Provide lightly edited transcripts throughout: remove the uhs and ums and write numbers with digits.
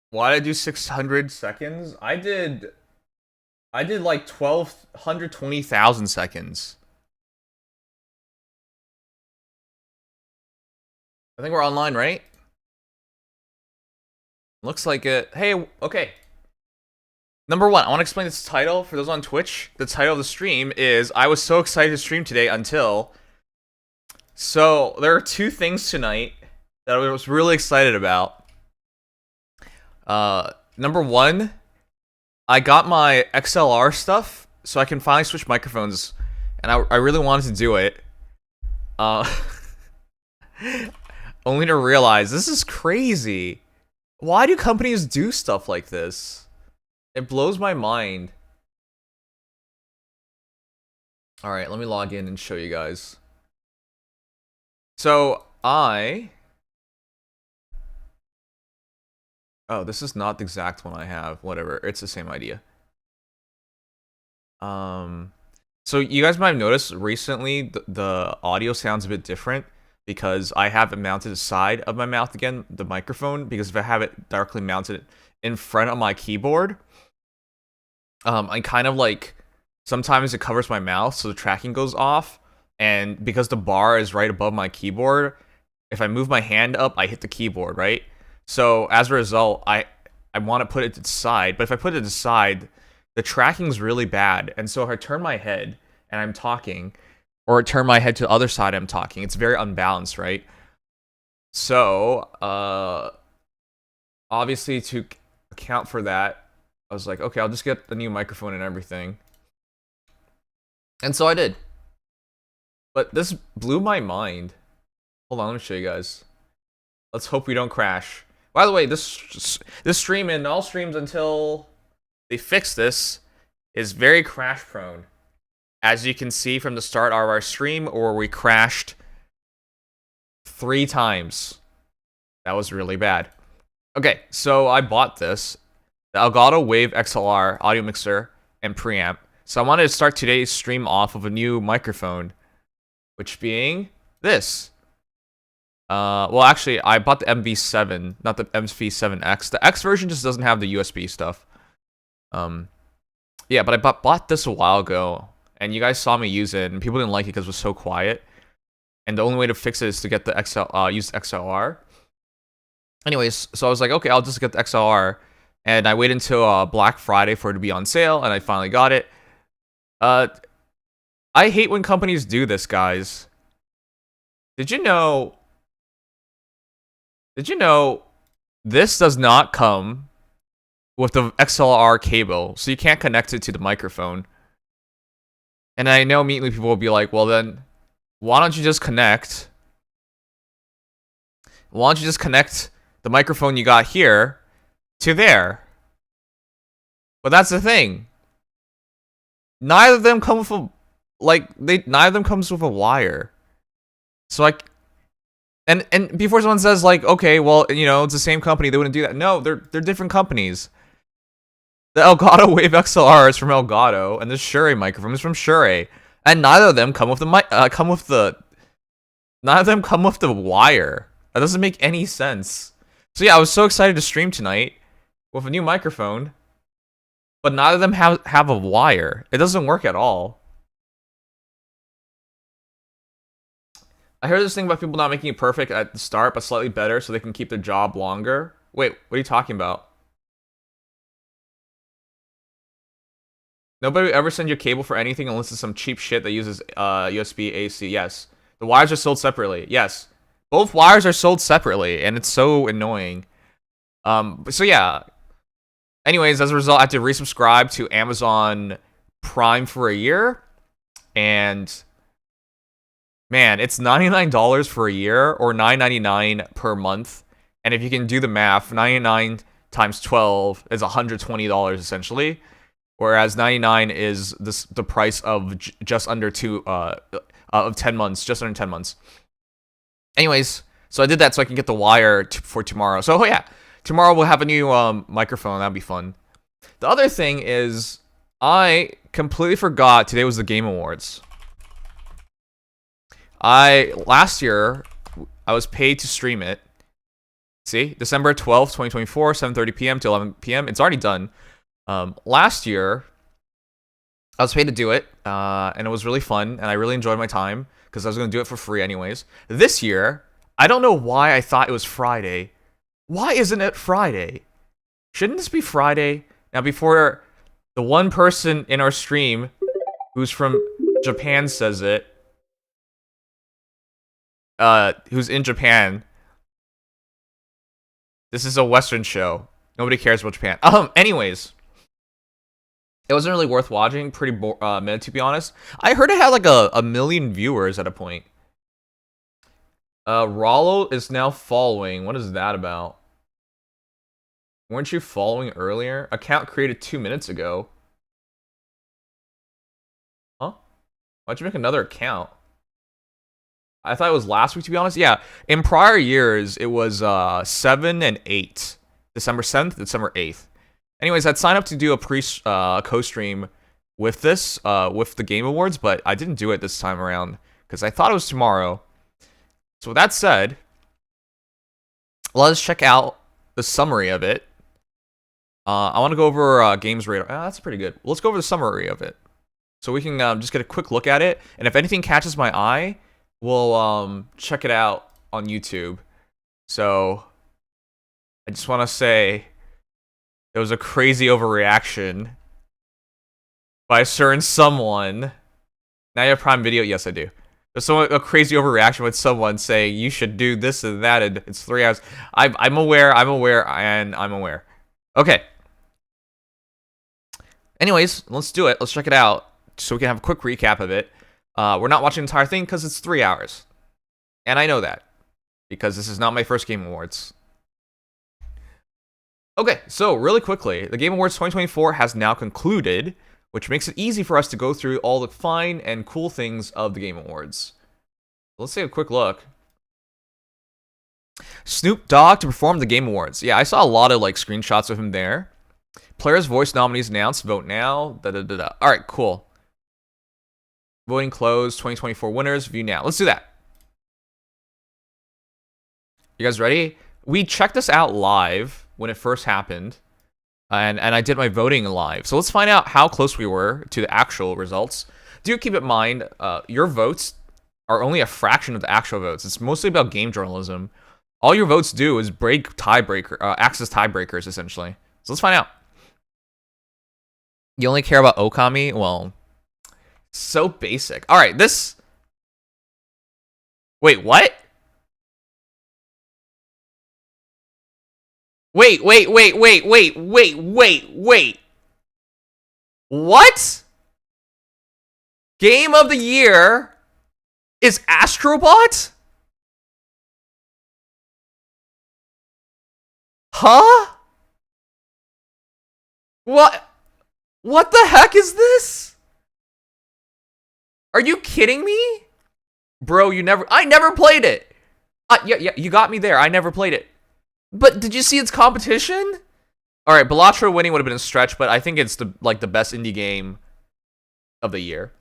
Why did I do 600 seconds? I did like 1,220,000 seconds. I think we're online, right? Looks like it. Hey, okay. Number one, I want to explain this title for those on Twitch. The title of the stream is I was so excited to stream today until. So, there are two things tonight that I was really excited about. Number one, I got my XLR stuff, so I can finally switch microphones, and I really wanted to do it. Uh, only to realize this is crazy. Why do companies do stuff like this? It blows my mind. Alright, let me log in and show you guys. So, oh, this is not the exact one I have. Whatever, it's the same idea. So you guys might have noticed recently the audio sounds a bit different because I have it mounted to the side of my mouth again, the microphone, because if I have it directly mounted in front of my keyboard, I kind of like, sometimes it covers my mouth so the tracking goes off, and because the bar is right above my keyboard, if I move my hand up, I hit the keyboard, right? So as a result, I want to put it to the side, but if I put it to the side, the tracking's really bad. And so if I turn my head and I'm talking, or turn my head to the other side I'm talking, it's very unbalanced, right? So, obviously to account for that, I was like, okay, I'll just get the new microphone and everything. And so I did. But this blew my mind. Hold on, let me show you guys. Let's hope we don't crash. By the way, this stream and all streams until they fix this is very crash prone. As you can see from the start of our stream, where we crashed 3 times. That was really bad. Okay, so I bought this. The Elgato Wave XLR audio mixer and preamp. So I wanted to start today's stream off of a new microphone, which being this. Well, actually, I bought the MV7, not the MV7X. The X version just doesn't have the USB stuff. Yeah, but I bought this a while ago, and you guys saw me use it, and people didn't like it because it was so quiet. And the only way to fix it is to get the use XLR. Anyways, so I was like, okay, I'll just get the XLR, and I waited until Black Friday for it to be on sale, and I finally got it. I hate when companies do this, guys. Did you know this does not come with the XLR cable, so you can't connect it to the microphone? And I know immediately people will be like, well then, why don't you just connect the microphone you got here to there? But that's the thing. Neither of them come with a, neither of them comes with a wire. So and before someone says like, okay, well, you know, it's the same company, they wouldn't do that. No, they're different companies. The Elgato Wave XLR is from Elgato, and the Shure microphone is from Shure, and neither of them come with the wire. That doesn't make any sense. So yeah, I was so excited to stream tonight with a new microphone, but neither of them have a wire. It doesn't work at all. I heard this thing about people not making it perfect at the start, but slightly better so they can keep their job longer. Wait, what are you talking about? Nobody would ever send you a cable for anything unless it's some cheap shit that uses USB AC. Yes. The wires are sold separately. Yes. Both wires are sold separately, and it's so annoying. So yeah. Anyways, as a result, I had to resubscribe to Amazon Prime for a year. And man, it's $99 for a year or $9.99 per month. And if you can do the math, 99 times 12 is $120 essentially. Whereas 99 is the price of just under 10 months, just under 10 months. Anyways, so I did that so I can get the wire for tomorrow. So yeah, tomorrow we'll have a new microphone. That'll be fun. The other thing is, I completely forgot today was the Game Awards. Last year I was paid to stream it. See, December 12th, 2024, 7:30 p.m. to 11 p.m. It's already done. Last year, I was paid to do it, and it was really fun, and I really enjoyed my time because I was going to do it for free anyways. This year, I don't know why I thought it was Friday. Why isn't it Friday? Shouldn't this be Friday? Now, before the one person in our stream who's from Japan says it, who's in Japan, this is a Western show. Nobody cares about Japan. Anyways, it wasn't really worth watching. Pretty mid, to be honest. I heard it had like a million viewers at a point. Rollo is now following. What is that about? Weren't you following earlier? Account created 2 minutes ago. Huh? Why'd you make another account? I thought it was last week, to be honest. Yeah, in prior years, it was 7 and 8. December 7th, December 8th. Anyways, I'd signed up to do a co-stream with this, with the Game Awards, but I didn't do it this time around because I thought it was tomorrow. So with that said, let's check out the summary of it. I want to go over Games Radar. That's pretty good. Let's go over the summary of it, so we can just get a quick look at it. And if anything catches my eye, we'll check it out on YouTube. So I just want to say there was a crazy overreaction by a certain someone. Now you have Prime Video? Yes, I do. There's a crazy overreaction with someone saying you should do this and that, and it's 3 hours. I'm aware, and I'm aware. Okay. Anyways, let's do it. Let's check it out so we can have a quick recap of it. We're not watching the entire thing because it's 3 hours. And I know that because this is not my first Game Awards. Okay, so really quickly, the Game Awards 2024 has now concluded, which makes it easy for us to go through all the fine and cool things of the Game Awards. Let's take a quick look. Snoop Dogg to perform the Game Awards. Yeah, I saw a lot of like screenshots of him there. Players' Voice nominees announced. Vote now. All right, cool. Voting closed. 2024 winners. View now. Let's do that. You guys ready? We checked this out live when it first happened. And I did my voting live. So let's find out how close we were to the actual results. Do keep in mind, your votes are only a fraction of the actual votes. It's mostly about game journalism. All your votes do is break access tiebreakers, essentially. So let's find out. You only care about Okami? Well, so basic. All right, this... Wait, what? Wait. What? Game of the year is Astrobot? Huh? What the heck is this? Are you kidding me? Bro, I never played it. Yeah, you got me there. I never played it. But did you see its competition? All right, Balatro winning would have been a stretch, but I think it's the best indie game of the year.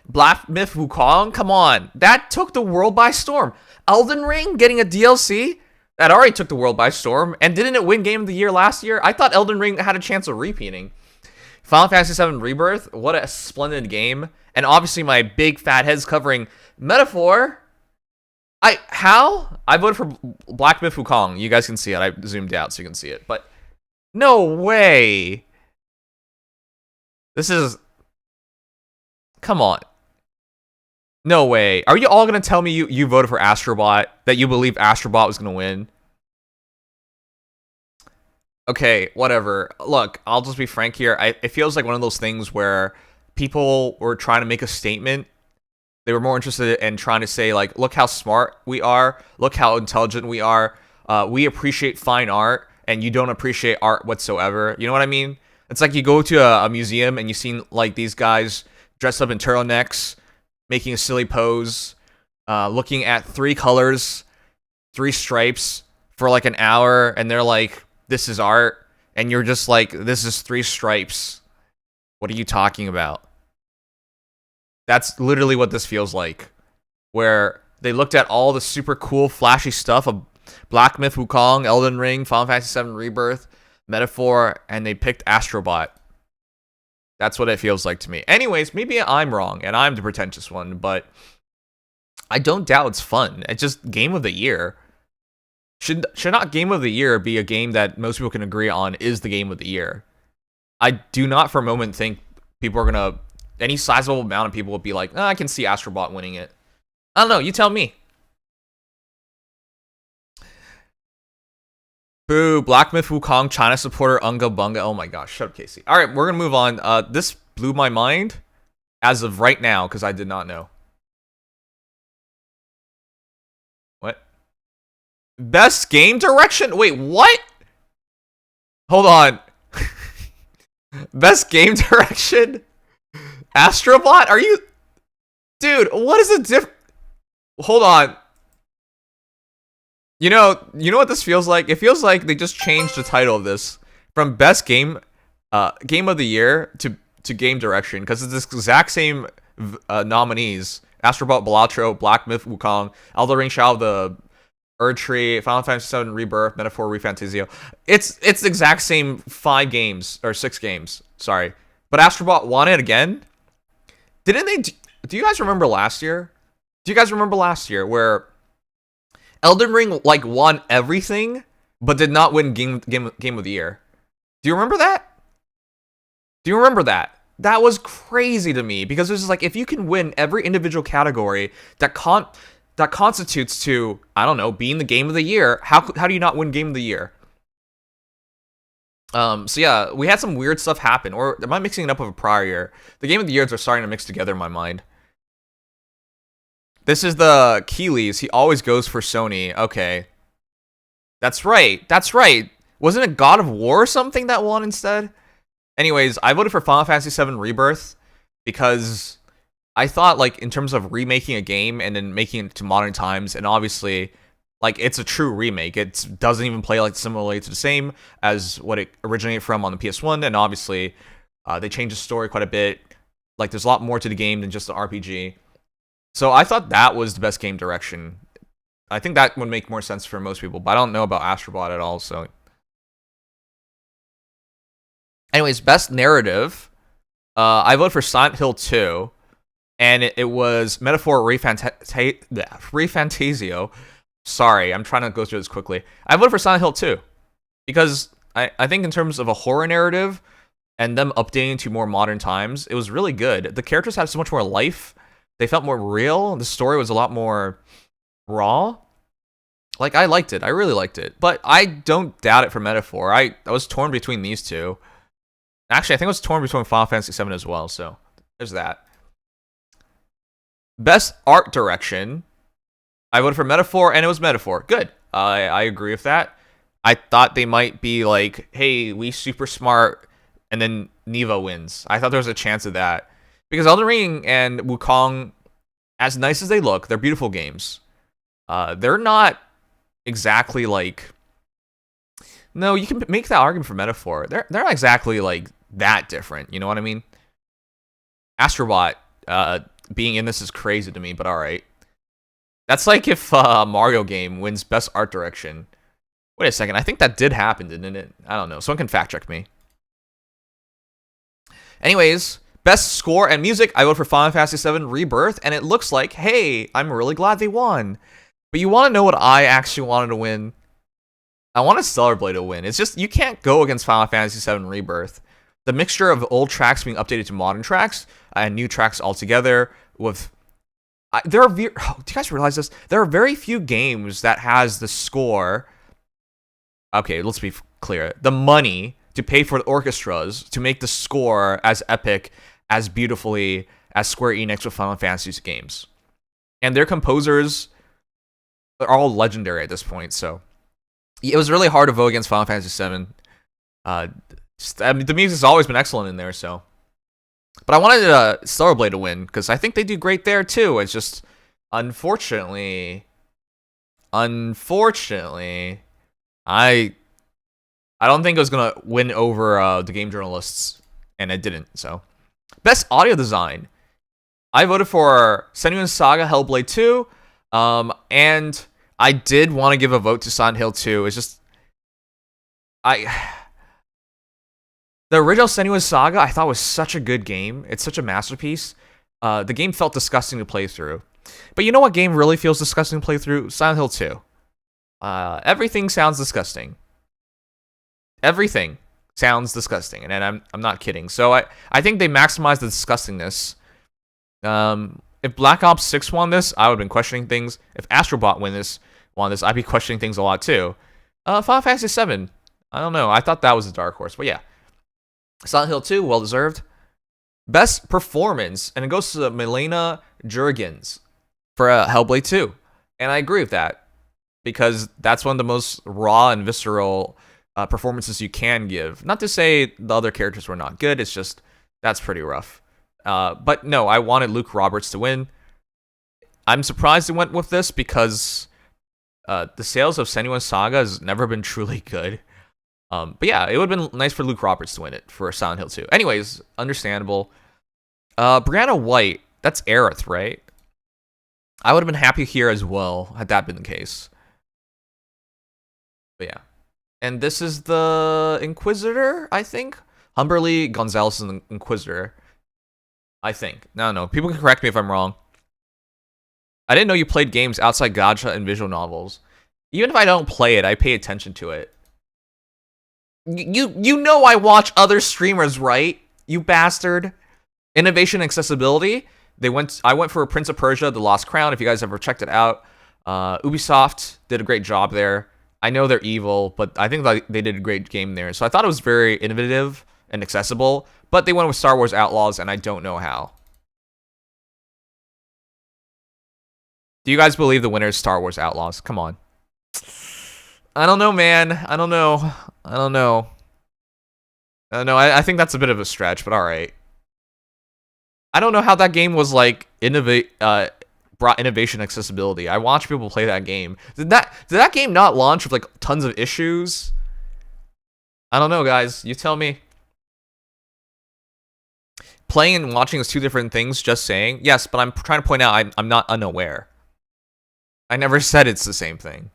Black Myth Wukong, come on, that took the world by storm. Elden Ring getting a DLC that already took the world by storm, and didn't it win Game of the Year last year? I thought Elden Ring had a chance of repeating. Final Fantasy VII Rebirth, what a splendid game, and obviously my big fat head's covering Metaphor. I voted for Black Myth Wukong. You guys can see it. I zoomed out so you can see it. But no way. This is... Come on. No way. Are you all going to tell me you voted for Astrobot? That you believe Astrobot was going to win? Okay, whatever. Look, I'll just be frank here. It feels like one of those things where people were trying to make a statement. They were more interested in trying to say, like, look how smart we are. Look how intelligent we are. We appreciate fine art, and you don't appreciate art whatsoever. You know what I mean? It's like you go to a museum, and you see, like, these guys dressed up in turtlenecks, making a silly pose, looking at 3 colors, 3 stripes for, like, an hour, and they're like, this is art. And you're just like, this is 3 stripes. What are you talking about? That's literally what this feels like, where they looked at all the super cool, flashy stuff Black Myth Wukong, Elden Ring, Final Fantasy VII Rebirth, Metaphor, and they picked Astrobot. That's what it feels like to me. Anyways, maybe I'm wrong, and I'm the pretentious one, but I don't doubt it's fun. It's just Game of the Year. Should not Game of the Year be a game that most people can agree on is the Game of the Year? I do not for a moment think people are gonna, any sizable amount of people will be like, oh, I can see Astrobot winning it. I don't know, you tell me. Boo, Black Myth Wukong, China supporter, Unga Bunga. Oh my gosh, shut up, Casey. Alright, we're gonna move on. This blew my mind as of right now, because I did not know. What? Best game direction? Wait, what? Hold on. Best game direction? Astrobot? Are you... Dude, what is the diff... Hold on. You know what this feels like? It feels like they just changed the title of this from best game of the year to game direction, because it's this exact same nominees: Astrobot, Balatro, Black Myth Wukong, Elden Ring, Shadow of the Erdtree, Final Fantasy VII Rebirth, Metaphor, ReFantazio. It's the exact same 5 games or 6 games. Sorry, but Astrobot won it again. Didn't they? Do you guys remember last year? Do you guys remember last year where Elden Ring like won everything, but did not win game of the year? Do you remember that? Do you remember that? That was crazy to me, because it was just like, if you can win every individual category that constitutes to, I don't know, being the game of the year, how do you not win game of the year? So yeah, we had some weird stuff happen, or am I mixing it up with a prior year? The game of the years are starting to mix together in my mind. This is the Keelys. He always goes for Sony. Okay. That's right. That's right. Wasn't it God of War or something that won instead? Anyways, I voted for Final Fantasy VII Rebirth because I thought, like, in terms of remaking a game and then making it to modern times, and obviously, like, it's a true remake. It doesn't even play, like, similarly to the same as what it originated from on the PS1, and obviously, they changed the story quite a bit. Like, there's a lot more to the game than just the RPG. So I thought that was the best game direction. I think that would make more sense for most people, but I don't know about Astrobot at all, so... Anyways, best narrative. I voted for Silent Hill 2, and it was Metaphor, ReFantazio. Sorry, I'm trying to go through this quickly. I voted for Silent Hill 2, because I think in terms of a horror narrative, and them updating to more modern times, it was really good. The characters had so much more life. They felt more real. The story was a lot more raw. Like, I liked it. I really liked it. But I don't doubt it for Metaphor. I was torn between these two. Actually, I think I was torn between Final Fantasy VII as well, so there's that. Best art direction. I voted for Metaphor, and it was Metaphor. Good. I agree with that. I thought they might be like, hey, we super smart, and then Neva wins. I thought there was a chance of that. Because Elden Ring and Wukong, as nice as they look, they're beautiful games. They're not exactly like... No, you can make that argument for Metaphor. They're not exactly like that different, you know what I mean? Astrobot being in this is crazy to me, but alright. That's like if a Mario game wins Best Art Direction. Wait a second, I think that did happen, didn't it? I don't know, someone can fact check me. Anyways, Best Score and Music, I vote for Final Fantasy VII Rebirth, and it looks like, hey, I'm really glad they won. But you want to know what I actually wanted to win? I want a Stellar Blade to win. It's just, you can't go against Final Fantasy VII Rebirth. The mixture of old tracks being updated to modern tracks and new tracks altogether with... do you guys realize this? There are very few games that has the score... Okay, let's be clear. The money to pay for the orchestras to make the score as epic, as beautifully as Square Enix with Final Fantasy games. And their composers are all legendary at this point, so... It was really hard to vote against Final Fantasy VII. I mean, the music's always been excellent in there, so. But I wanted Stellar Blade to win, because I think they do great there, too. It's just, unfortunately, I don't think it was going to win over the game journalists, and it didn't, so. Best Audio Design. I voted for Senua's Saga Hellblade 2, and I did want to give a vote to Silent Hill 2. It's just I the original Senua's Saga I thought was such a good game. It's such a masterpiece. The game felt disgusting to play through. But you know what game really feels disgusting to play through? Silent Hill 2. Everything sounds disgusting. Everything sounds disgusting, and I'm not kidding. So I think they maximized the disgustingness. If Black Ops 6 won this, I would have been questioning things. If Astrobot won this, I'd be questioning things a lot too. Final Fantasy 7. I don't know. I thought that was a dark horse, but yeah. Silent Hill 2, well deserved. Best performance, and it goes to Milena Jurgens for Hellblade 2, and I agree with that because that's one of the most raw and visceral performances you can give. Not to say the other characters were not good. It's just that's pretty rough. But no, I wanted Luke Roberts to win. I'm surprised it went with this because the sales of Senua's Saga has never been truly good. But yeah, it would have been nice for Luke Roberts to win it for Silent Hill 2. Anyways, understandable. Brianna White, that's Aerith, right? I would have been happy here as well had that been the case. But yeah. And this is the Inquisitor, I think? Humberly Gonzalez is the Inquisitor. I think. No. People can correct me if I'm wrong. I didn't know you played games outside gacha and visual novels. Even if I don't play it, I pay attention to it. You know I watch other streamers, right? You bastard. Innovation and accessibility. I went for Prince of Persia: The Lost Crown. If you guys ever checked it out, Ubisoft did a great job there. I know they're evil, but I think they did a great game there. So I thought it was very innovative and accessible. But they went with Star Wars Outlaws, and I don't know how. Do you guys believe the winner is Star Wars Outlaws? Come on. I don't know, man. I don't know. I think that's a bit of a stretch, but all right. I don't know how that game was like brought innovation and accessibility. I watch people play that game. Did that game not launch with like tons of issues? I don't know, guys. You tell me. Playing and watching is two different things. Just saying. Yes, but I'm trying to point out I'm not unaware. I never said it's the same thing.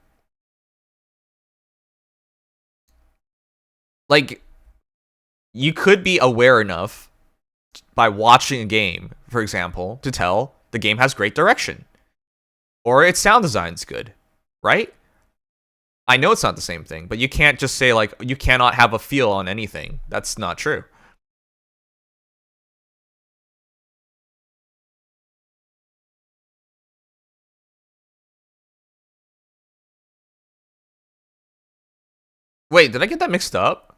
Like, you could be aware enough by watching a game, for example, to tell the game has great direction. Or its sound design's good, right? I know it's not the same thing, but you can't just say, like, you cannot have a feel on anything. That's not true. Wait, did I get that mixed up?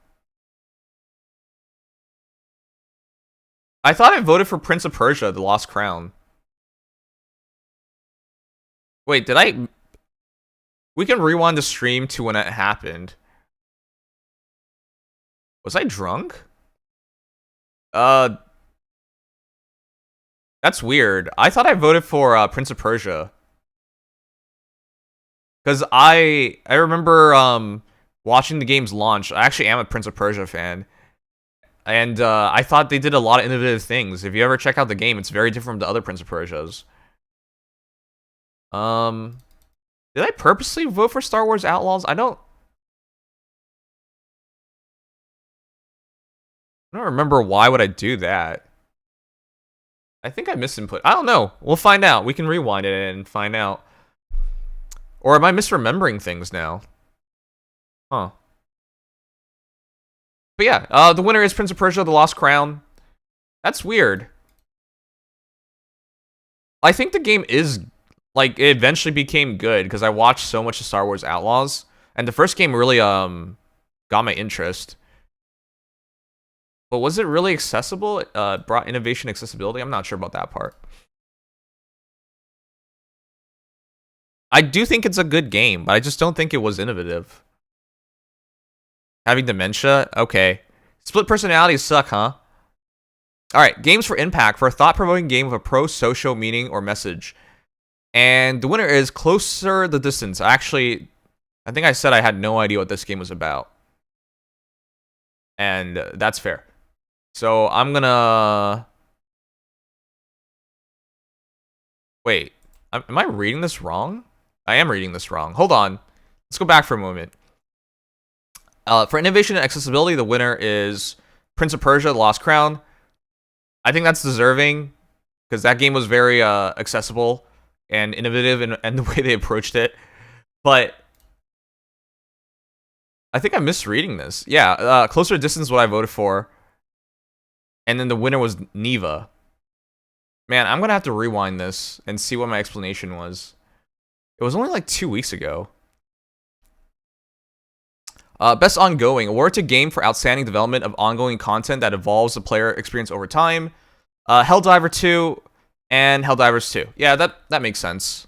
I thought I voted for Prince of Persia: The Lost Crown. Wait, did I... We can rewind the stream to when it happened. Was I drunk? That's weird. I thought I voted for Prince of Persia. Because I remember watching the game's launch. I actually am a Prince of Persia fan. And I thought they did a lot of innovative things. If you ever check out the game, it's very different from the other Prince of Persias. Did I purposely vote for Star Wars Outlaws? I don't remember why would I do that. I think I misinput. I don't know. We'll find out. We can rewind it and find out. Or am I misremembering things now? Huh. But yeah, the winner is Prince of Persia: The Lost Crown. That's weird. I think the game is, like, it eventually became good because I watched so much of Star Wars Outlaws. And the first game really, got my interest. But was it really accessible? It brought innovation and accessibility? I'm not sure about that part. I do think it's a good game, but I just don't think it was innovative. Having dementia? Okay. Split personalities suck, huh? Alright, games for impact. For a thought-provoking game with a pro-social meaning or message. And the winner is Closer the Distance. Actually, I think I said I had no idea what this game was about. And that's fair. So I'm gonna... Wait, am I reading this wrong? I am reading this wrong. Hold on. Let's go back for a moment. For innovation and accessibility, the winner is Prince of Persia: The Lost Crown. I think that's deserving because that game was very accessible and innovative in the way they approached it. But I think I'm misreading this. Yeah, Closer Distance is what I voted for. And then the winner was Neva. Man, I'm going to have to rewind this and see what my explanation was. It was only like 2 weeks ago. Best Ongoing. Award to game for outstanding development of ongoing content that evolves the player experience over time. Helldiver 2 and Helldivers 2. Yeah, that makes sense.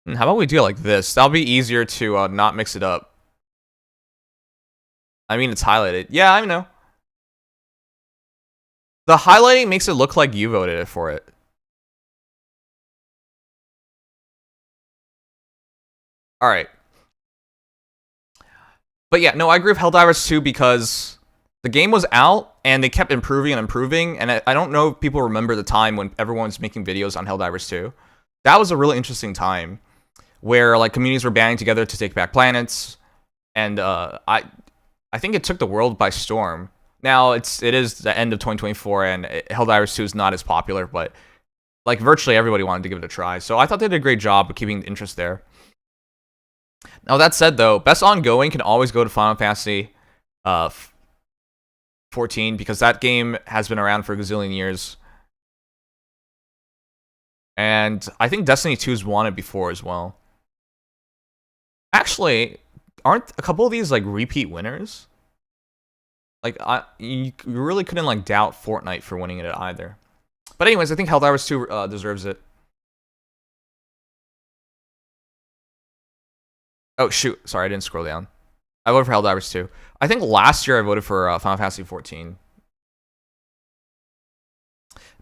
How about we do it like this? That'll be easier to not mix it up. I mean, it's highlighted. Yeah, I know. The highlighting makes it look like you voted for it. Alright. But yeah, no, I agree with Helldivers 2 because the game was out and they kept improving and improving. And I don't know if people remember the time when everyone's making videos on Helldivers 2. That was a really interesting time where like communities were banding together to take back planets. And I think it took the world by storm. Now it is the end of 2024 and Helldivers 2 is not as popular, but like virtually everybody wanted to give it a try. So I thought they did a great job of keeping the interest there. Now that said though, best ongoing can always go to Final Fantasy 14 because that game has been around for a gazillion years. And I think Destiny 2's won it before as well. Actually, aren't a couple of these like repeat winners? Like you really couldn't like doubt Fortnite for winning it either. But anyways, I think Helldivers 2 deserves it. Oh shoot, sorry, I didn't scroll down. I voted for Helldivers 2. I think last year I voted for Final Fantasy 14.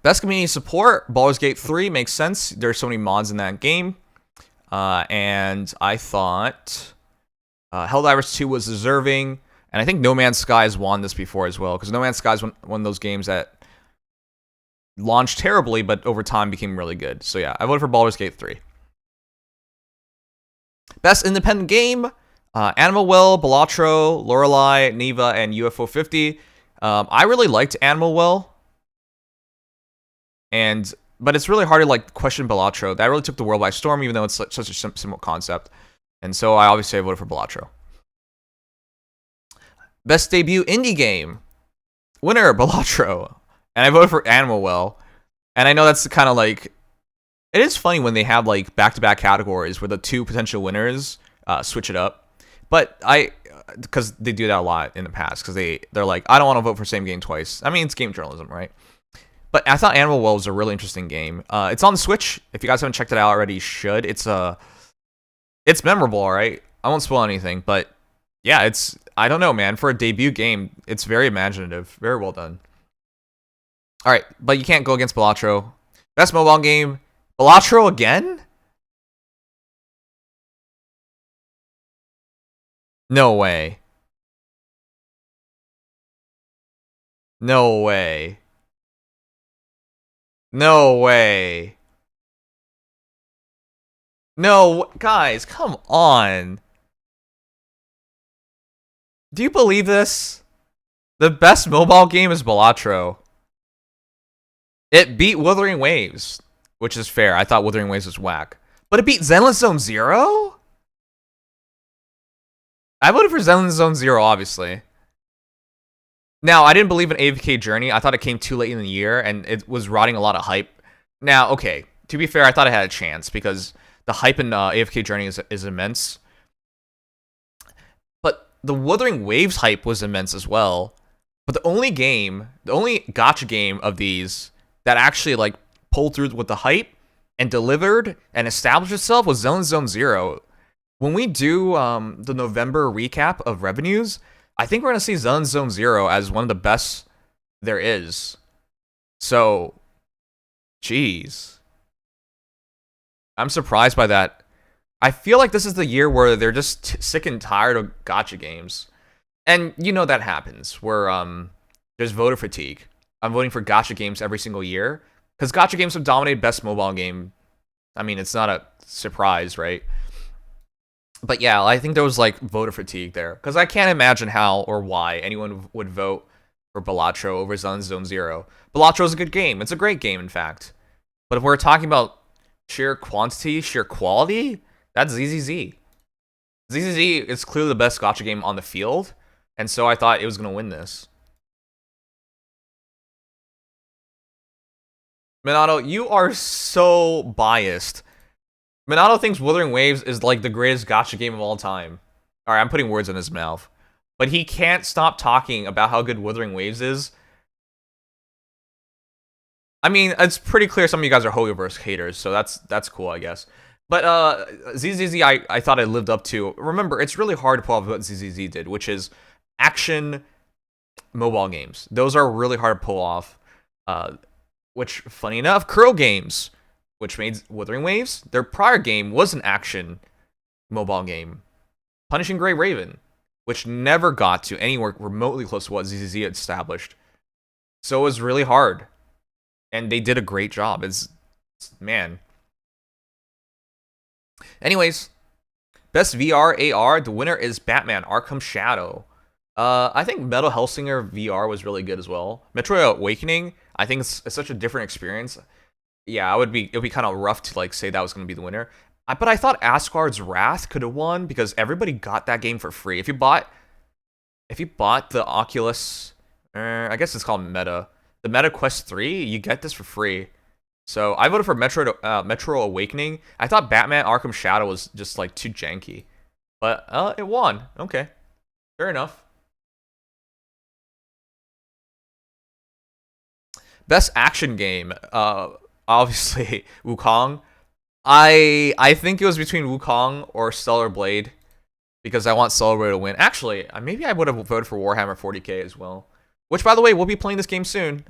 Best community support, Baldur's Gate 3 makes sense. There's so many mods in that game. And I thought Helldivers 2 was deserving. And I think No Man's Sky has won this before as well. Because No Man's Sky is one of those games that launched terribly, but over time became really good. So yeah, I voted for Baldur's Gate 3. Best independent game, Animal Well, Balatro, Lorelei, Neva, and UFO 50. I really liked Animal Well. But it's really hard to like question Balatro. That really took the world by storm, even though it's such a simple concept. And so I obviously voted for Balatro. Best debut indie game, winner Balatro, and I voted for Animal Well. And I know that's kind of like, it is funny when they have like back-to-back categories where the two potential winners switch it up. But because they do that a lot in the past, because they're like, I don't want to vote for same game twice. I mean, it's game journalism, right? But I thought Animal Well was a really interesting game. It's on the Switch. If you guys haven't checked it out already, you should. It's memorable, all right? I won't spoil anything, but yeah, I don't know, man. For a debut game, it's very imaginative. Very well done. All right, but you can't go against Balatro. Best mobile game, Balatro again? No way. No way. No way. No, guys, come on. Do you believe this? The best mobile game is Balatro. It beat Wuthering Waves, which is fair. I thought Wuthering Waves was whack. But it beat Zenless Zone Zero? I voted for Zenless Zone Zero, obviously. Now, I didn't believe in AFK Journey. I thought it came too late in the year, and it was rotting a lot of hype. Now, okay, to be fair, I thought it had a chance, because the hype in AFK Journey is immense. But the Wuthering Waves hype was immense as well. But the only gacha game of these that actually, like, pulled through with the hype and delivered and established itself was Zenless Zone Zero. When we do the November recap of revenues, I think we're going to see Zenless Zone Zero as one of the best there is. So, jeez. I'm surprised by that. I feel like this is the year where they're just sick and tired of gacha games. And you know that happens, where there's voter fatigue. I'm voting for gacha games every single year, because gacha games have dominated best mobile game I mean, it's not a surprise, right? But yeah, I think there was like voter fatigue there because I can't imagine how or why anyone would vote for Balatro over Zone Zero. Balatro is a good game. It's a great game, in fact. But if we're talking about sheer quantity, sheer quality, that's ZZZ. ZZZ is clearly the best gotcha game on the field, and so I thought it was going to win this. Minato, you are so biased. Minato thinks Wuthering Waves is like the greatest gotcha game of all time. Alright, I'm putting words in his mouth. But he can't stop talking about how good Wuthering Waves is. I mean, it's pretty clear some of you guys are Hoyoverse haters, so that's cool, I guess. But ZZZ, I thought I lived up to. Remember, it's really hard to pull off what ZZZ did, which is action mobile games. Those are really hard to pull off. Which, funny enough, Curl Games, which made Wuthering Waves, their prior game was an action mobile game. Punishing Gray Raven, which never got to anywhere remotely close to what ZZZ had established. So it was really hard. And they did a great job. Man. Anyways, best VR AR, the winner is Batman Arkham Shadow. I think Metal Hellsinger VR was really good as well. Metroid Awakening, I think it's such a different experience. Yeah, it would be kind of rough to like say that was going to be the winner. But I thought Asgard's Wrath could have won because everybody got that game for free. If you bought the Oculus, I guess it's called Meta. The Meta Quest 3, you get this for free. So I voted for Metro Awakening. I thought Batman Arkham Shadow was just like too janky. But it won. Okay. Fair enough. Best action game. Obviously Wukong. I think it was between Wukong or Stellar Blade because I want Stellar Blade to win. Actually, maybe I would have voted for Warhammer 40k as well. Which, by the way, we'll be playing this game soon.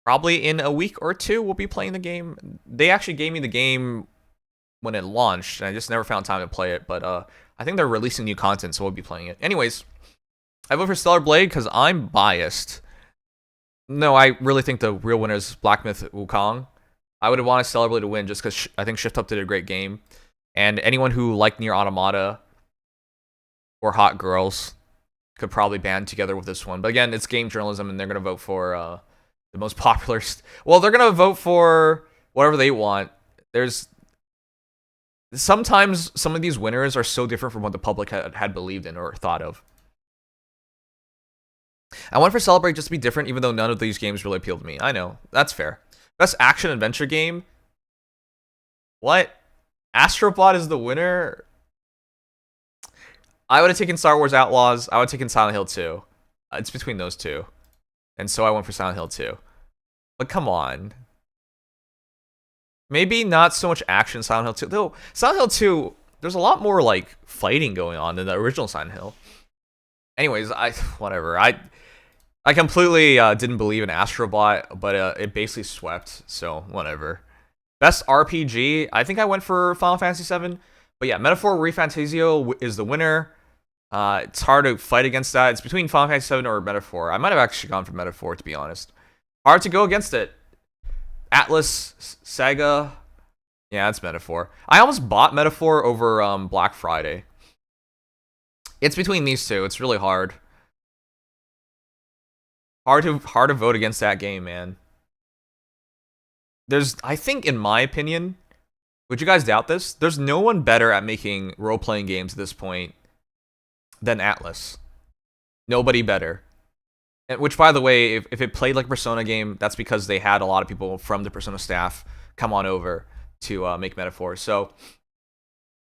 Probably in a week or two, we'll be playing the game. They actually gave me the game when it launched, and I just never found time to play it. But I think they're releasing new content, so we'll be playing it. Anyways, I vote for Stellar Blade because I'm biased. No, I really think the real winner is Black Myth Wukong. I would have wanted Stellar Blade to win just because I think Shift Up did a great game. And anyone who liked Nier Automata or Hot Girls could probably band together with this one. But again, it's game journalism, and they're going to vote for the most popular... Well, they're going to vote for whatever they want. There's... Sometimes some of these winners are so different from what the public had believed in or thought of. I went for Celebrate just to be different, even though none of these games really appealed to me. I know. That's fair. Best action-adventure game? What? Astrobot is the winner? I would have taken Star Wars Outlaws. I would have taken Silent Hill 2. It's between those two. And so I went for Silent Hill 2. But come on. Maybe not so much action in Silent Hill 2. Though, Silent Hill 2, there's a lot more, like, fighting going on than the original Silent Hill. Anyways, whatever. I completely didn't believe in Astrobot, but it basically swept, so whatever. Best RPG, I think I went for Final Fantasy VII. But yeah, Metaphor ReFantazio is the winner. It's hard to fight against that. It's between Final Fantasy VII or Metaphor. I might have actually gone for Metaphor, to be honest. Hard to go against it. Atlas, Saga. Yeah, it's Metaphor. I almost bought Metaphor over Black Friday. It's between these two. It's really hard. Hard to vote against that game, man. I think, in my opinion, would you guys doubt this? There's no one better at making role-playing games at this point than Atlas. Nobody better. Which, by the way, if it played like a Persona game, that's because they had a lot of people from the Persona staff come on over to make Metaphor. So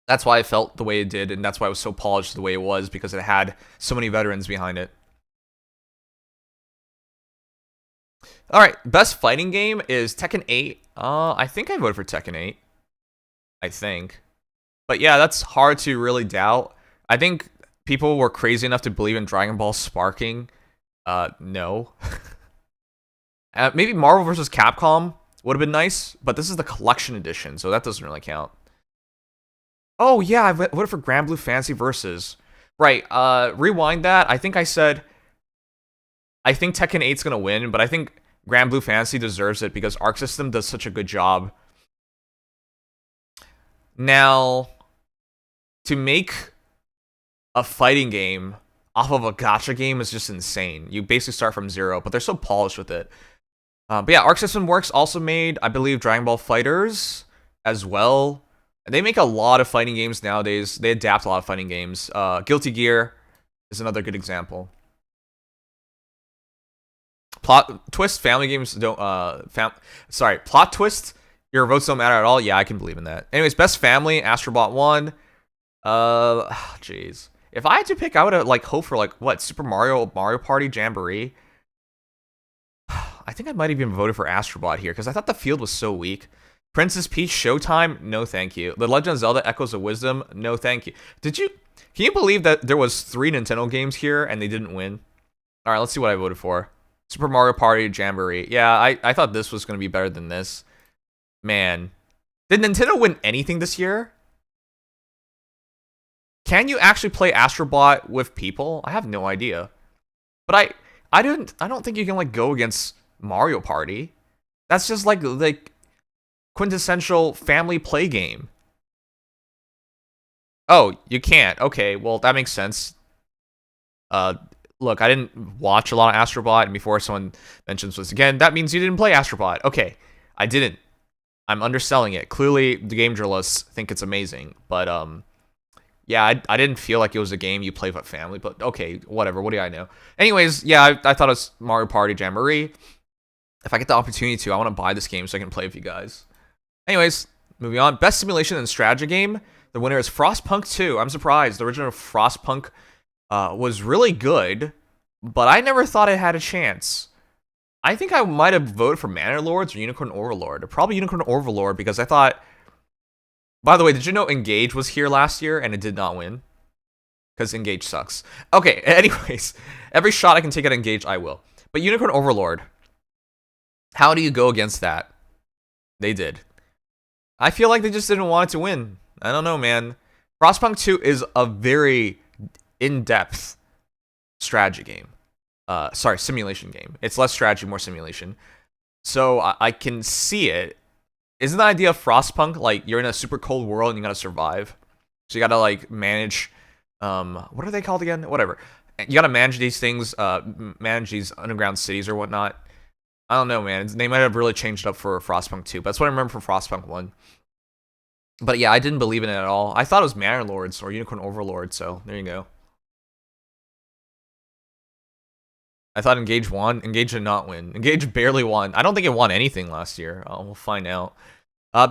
that's why it felt the way it did, and that's why it was so polished the way it was, because it had so many veterans behind it. Alright, best fighting game is Tekken 8. I think I voted for Tekken 8. I think. But yeah, that's hard to really doubt. I think people were crazy enough to believe in Dragon Ball sparking. No. Maybe Marvel vs. Capcom would have been nice, but this is the collection edition, so that doesn't really count. Oh yeah, I voted for Grand Blue Fantasy Versus. Right, rewind that. I think I said I think Tekken 8's gonna win, but I think Grand Blue Fantasy deserves it because Arc System does such a good job Now, to make a fighting game off of a gacha game is just insane. You basically start from zero, but they're so polished with it. But yeah, Arc System Works also made, I believe, Dragon Ball Fighters as well. And they make a lot of fighting games nowadays. They adapt a lot of fighting games. Guilty Gear is another good example. Plot twist family games don't plot twist your votes don't matter at all. Yeah, I can believe in that. Anyways, best family, Astrobot 1. Jeez. If I had to pick, I would have like hope for like what, Super Mario Party Jamboree. I think I might have even voted for Astrobot here because I thought the field was so weak. Princess Peach Showtime, no thank you. The Legend of Zelda Echoes of Wisdom, no thank you. Can you believe that there was 3 Nintendo games here and they didn't win? All right, let's see what I voted for. Super Mario Party Jamboree. Yeah, I thought this was going to be better than this. Man. Did Nintendo win anything this year? Can you actually play Astrobot with people? I have no idea. But I don't think you can like go against Mario Party. That's just like quintessential family play game. Oh, you can't. Okay, well that makes sense. Look, I didn't watch a lot of Astrobot, and before someone mentions this again, that means you didn't play Astrobot. Okay, I didn't. I'm underselling it. Clearly, the game journalists think it's amazing, but yeah, I didn't feel like it was a game you play with family, but okay, whatever. What do I know? Anyways, yeah, I thought it was Mario Party Jamboree. If I get the opportunity to, I want to buy this game so I can play with you guys. Anyways, moving on. Best simulation and strategy game. The winner is Frostpunk 2. I'm surprised. The original Frostpunk was really good, but I never thought it had a chance. I think I might have voted for Manor Lords or Unicorn Overlord. Or probably Unicorn Overlord because I thought... By the way, did you know Engage was here last year and it did not win? Because Engage sucks. Okay, anyways. Every shot I can take at Engage, I will. But Unicorn Overlord. How do you go against that? They did. I feel like they just didn't want it to win. I don't know, man. Frostpunk 2 is a very in-depth strategy game. Simulation game. It's less strategy, more simulation. So I can see it. Isn't the idea of Frostpunk like you're in a super cold world and you gotta survive? So you gotta like manage, what are they called again? Whatever. You gotta manage these things, manage these underground cities or whatnot. I don't know, man. They might have really changed it up for Frostpunk 2, but that's what I remember from Frostpunk 1. But yeah, I didn't believe in it at all. I thought it was Manor Lords or Unicorn Overlord, so there you go. I thought Engage won. Engage did not win. Engage barely won. I don't think it won anything last year. We'll find out.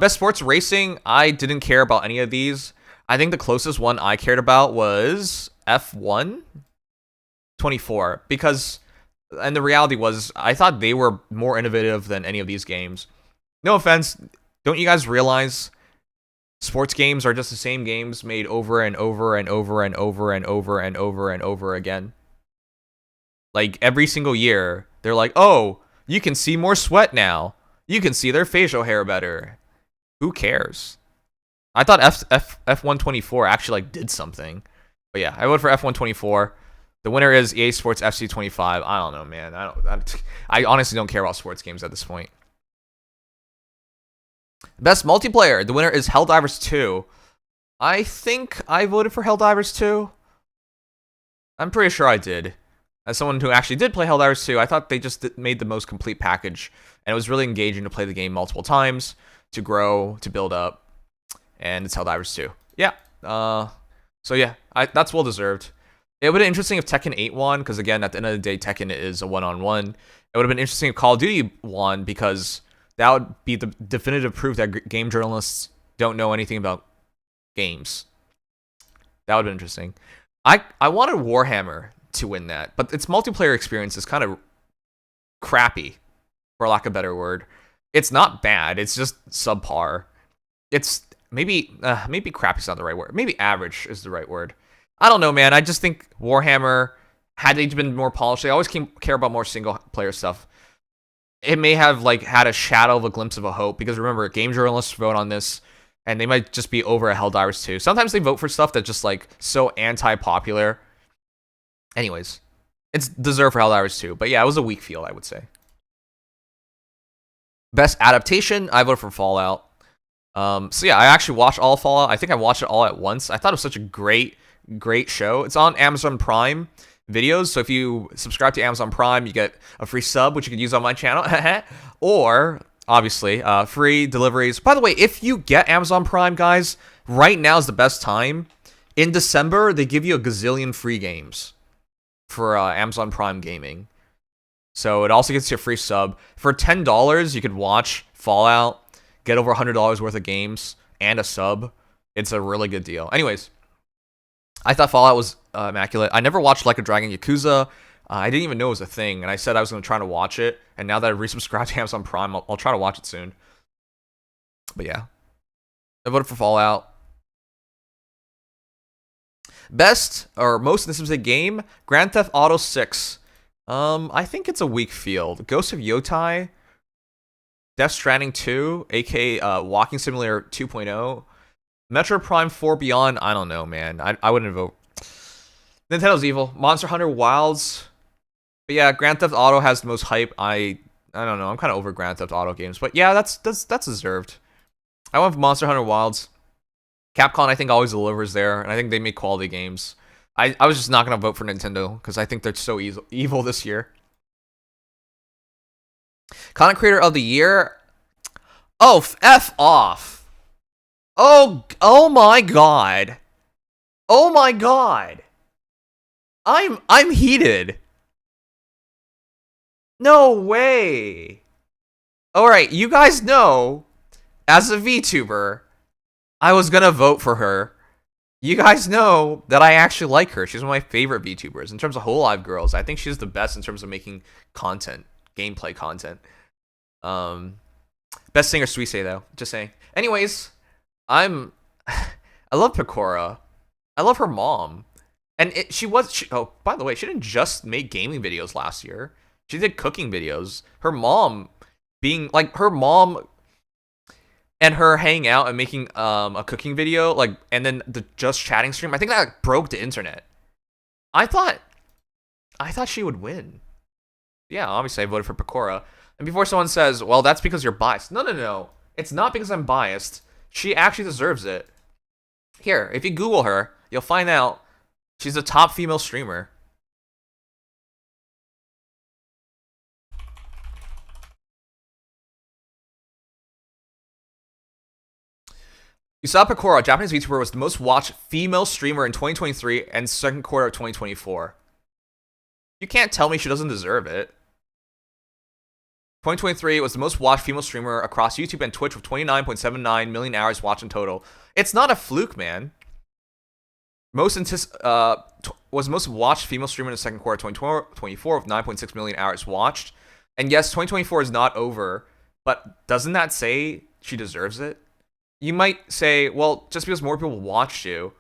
Best sports racing. I didn't care about any of these. I think the closest one I cared about was F1 24 because, and the reality was, I thought they were more innovative than any of these games. No offense. Don't you guys realize sports games are just the same games made over and over and over and over and over and over and over again? Like, every single year, they're like, oh, you can see more sweat now. You can see their facial hair better. Who cares? I thought F124 actually, like, did something. But yeah, I voted for F124. The winner is EA Sports FC25. I don't know, man. I honestly don't care about sports games at this point. Best multiplayer. The winner is Helldivers 2. I think I voted for Helldivers 2. I'm pretty sure I did. As someone who actually did play Helldivers 2, I thought they just made the most complete package. And it was really engaging to play the game multiple times, to grow, to build up. And it's Helldivers 2. Yeah. So yeah, that's well deserved. It would have been interesting if Tekken 8 won, because again, at the end of the day, Tekken is a one-on-one. It would have been interesting if Call of Duty won, because that would be the definitive proof that game journalists don't know anything about games. That would have been interesting. I wanted Warhammer to win that, but its multiplayer experience is kind of crappy, for lack of a better word. It's not bad, it's just subpar. It's maybe crappy's not the right word. Maybe average is the right word. I don't know, man. I just think Warhammer, had they been more polished, they always care about more single player stuff. It may have like had a shadow of a glimpse of a hope, because remember, game journalists vote on this, and they might just be over at Helldivers 2. Sometimes they vote for stuff that's just like so anti-popular. Anyways, it's deserved for Helldivers 2. But yeah, it was a weak field, I would say. Best adaptation, I voted for Fallout. So yeah, I actually watched all of Fallout. I think I watched it all at once. I thought it was such a great show. It's on Amazon Prime videos, so if you subscribe to Amazon Prime, you get a free sub, which you can use on my channel, or obviously free deliveries. By the way, if you get Amazon Prime, guys, right now is the best time. In December, they give you a gazillion free games for Amazon Prime Gaming. So it also gets you a free sub. For $10, you could watch Fallout, get over $100 worth of games, and a sub. It's a really good deal. Anyways, I thought Fallout was immaculate. I never watched Like a Dragon Yakuza. I didn't even know it was a thing, and I said I was going to try to watch it. And now that I resubscribed to Amazon Prime, I'll try to watch it soon. But yeah, I voted for Fallout. Best or most anticipated game, Grand Theft Auto 6. I think it's a weak field. Ghost of Yotai, Death Stranding 2, aka Walking Simulator 2.0, Metro Prime 4 Beyond. I don't know, man. I wouldn't vote. Nintendo's evil. Monster Hunter Wilds. But yeah, Grand Theft Auto has the most hype. I don't know. I'm kind of over Grand Theft Auto games, but yeah, that's deserved. I went for Monster Hunter Wilds. Capcom, I think, always delivers there, and I think they make quality games. I was just not going to vote for Nintendo, because I think they're so evil this year. Content Creator of the Year? Oh, F off. Oh my god. Oh my god. I'm heated. No way. Alright, you guys know, as a VTuber, I was gonna vote for her. You guys know that I actually like her. She's one of my favorite VTubers. In terms of Hololive Girls, I think she's the best in terms of making content, gameplay content. Best singer, Suisei, though. Just saying. Anyways, I love Pecora. I love her mom. And oh, by the way, she didn't just make gaming videos last year. She did cooking videos. Her mom being, like, her mom and her hanging out and making a cooking video, like, and then the just chatting stream, I think that like, broke the internet. I thought she would win. Yeah, obviously I voted for Pecora. And before someone says, well, that's because you're biased. No. It's not because I'm biased. She actually deserves it. Here, if you Google her, you'll find out she's a top female streamer. Yusawa Pecora, a Japanese VTuber, was the most watched female streamer in 2023 and second quarter of 2024. You can't tell me she doesn't deserve it. 2023 was the most watched female streamer across YouTube and Twitch with 29.79 million hours watched in total. It's not a fluke, man. Was most watched female streamer in the second quarter of 2024 with 9.6 million hours watched. And yes, 2024 is not over, but doesn't that say she deserves it? You might say, well, just because more people watched you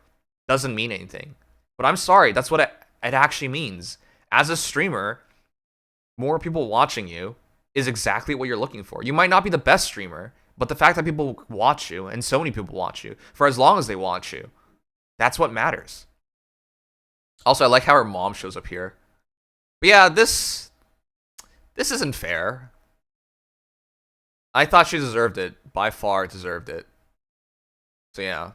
doesn't mean anything. But I'm sorry, that's what it actually means. As a streamer, more people watching you is exactly what you're looking for. You might not be the best streamer, but the fact that people watch you, and so many people watch you, for as long as they watch you, that's what matters. Also, I like how her mom shows up here. But yeah, this isn't fair. I thought she deserved it. By far deserved it. So yeah,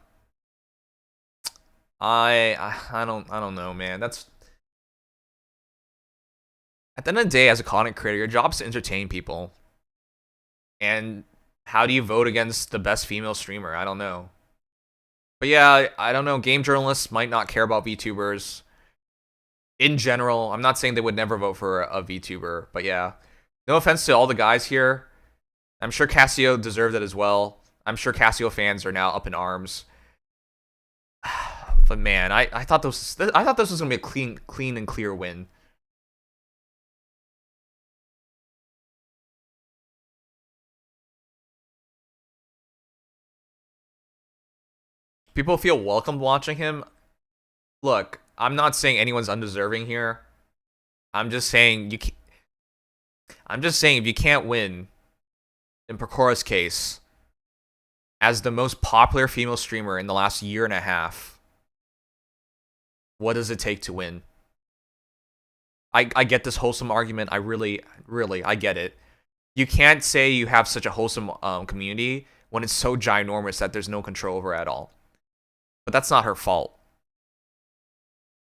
I don't know, man. That's at the end of the day, as a content creator, your job is to entertain people. And how do you vote against the best female streamer? I don't know. But yeah, I don't know. Game journalists might not care about VTubers in general. I'm not saying they would never vote for a VTuber, but yeah. No offense to all the guys here. I'm sure Casio deserved it as well. I'm sure Casio fans are now up in arms. But man, I thought this was gonna be a clean and clear win. People feel welcomed watching him. Look, I'm not saying anyone's undeserving here. I'm just saying if you can't win, in Pecora's case, as the most popular female streamer in the last year and a half, what does it take to win? I get this wholesome argument. I really, I get it. You can't say you have such a wholesome community when it's so ginormous that there's no control over it at all. But that's not her fault.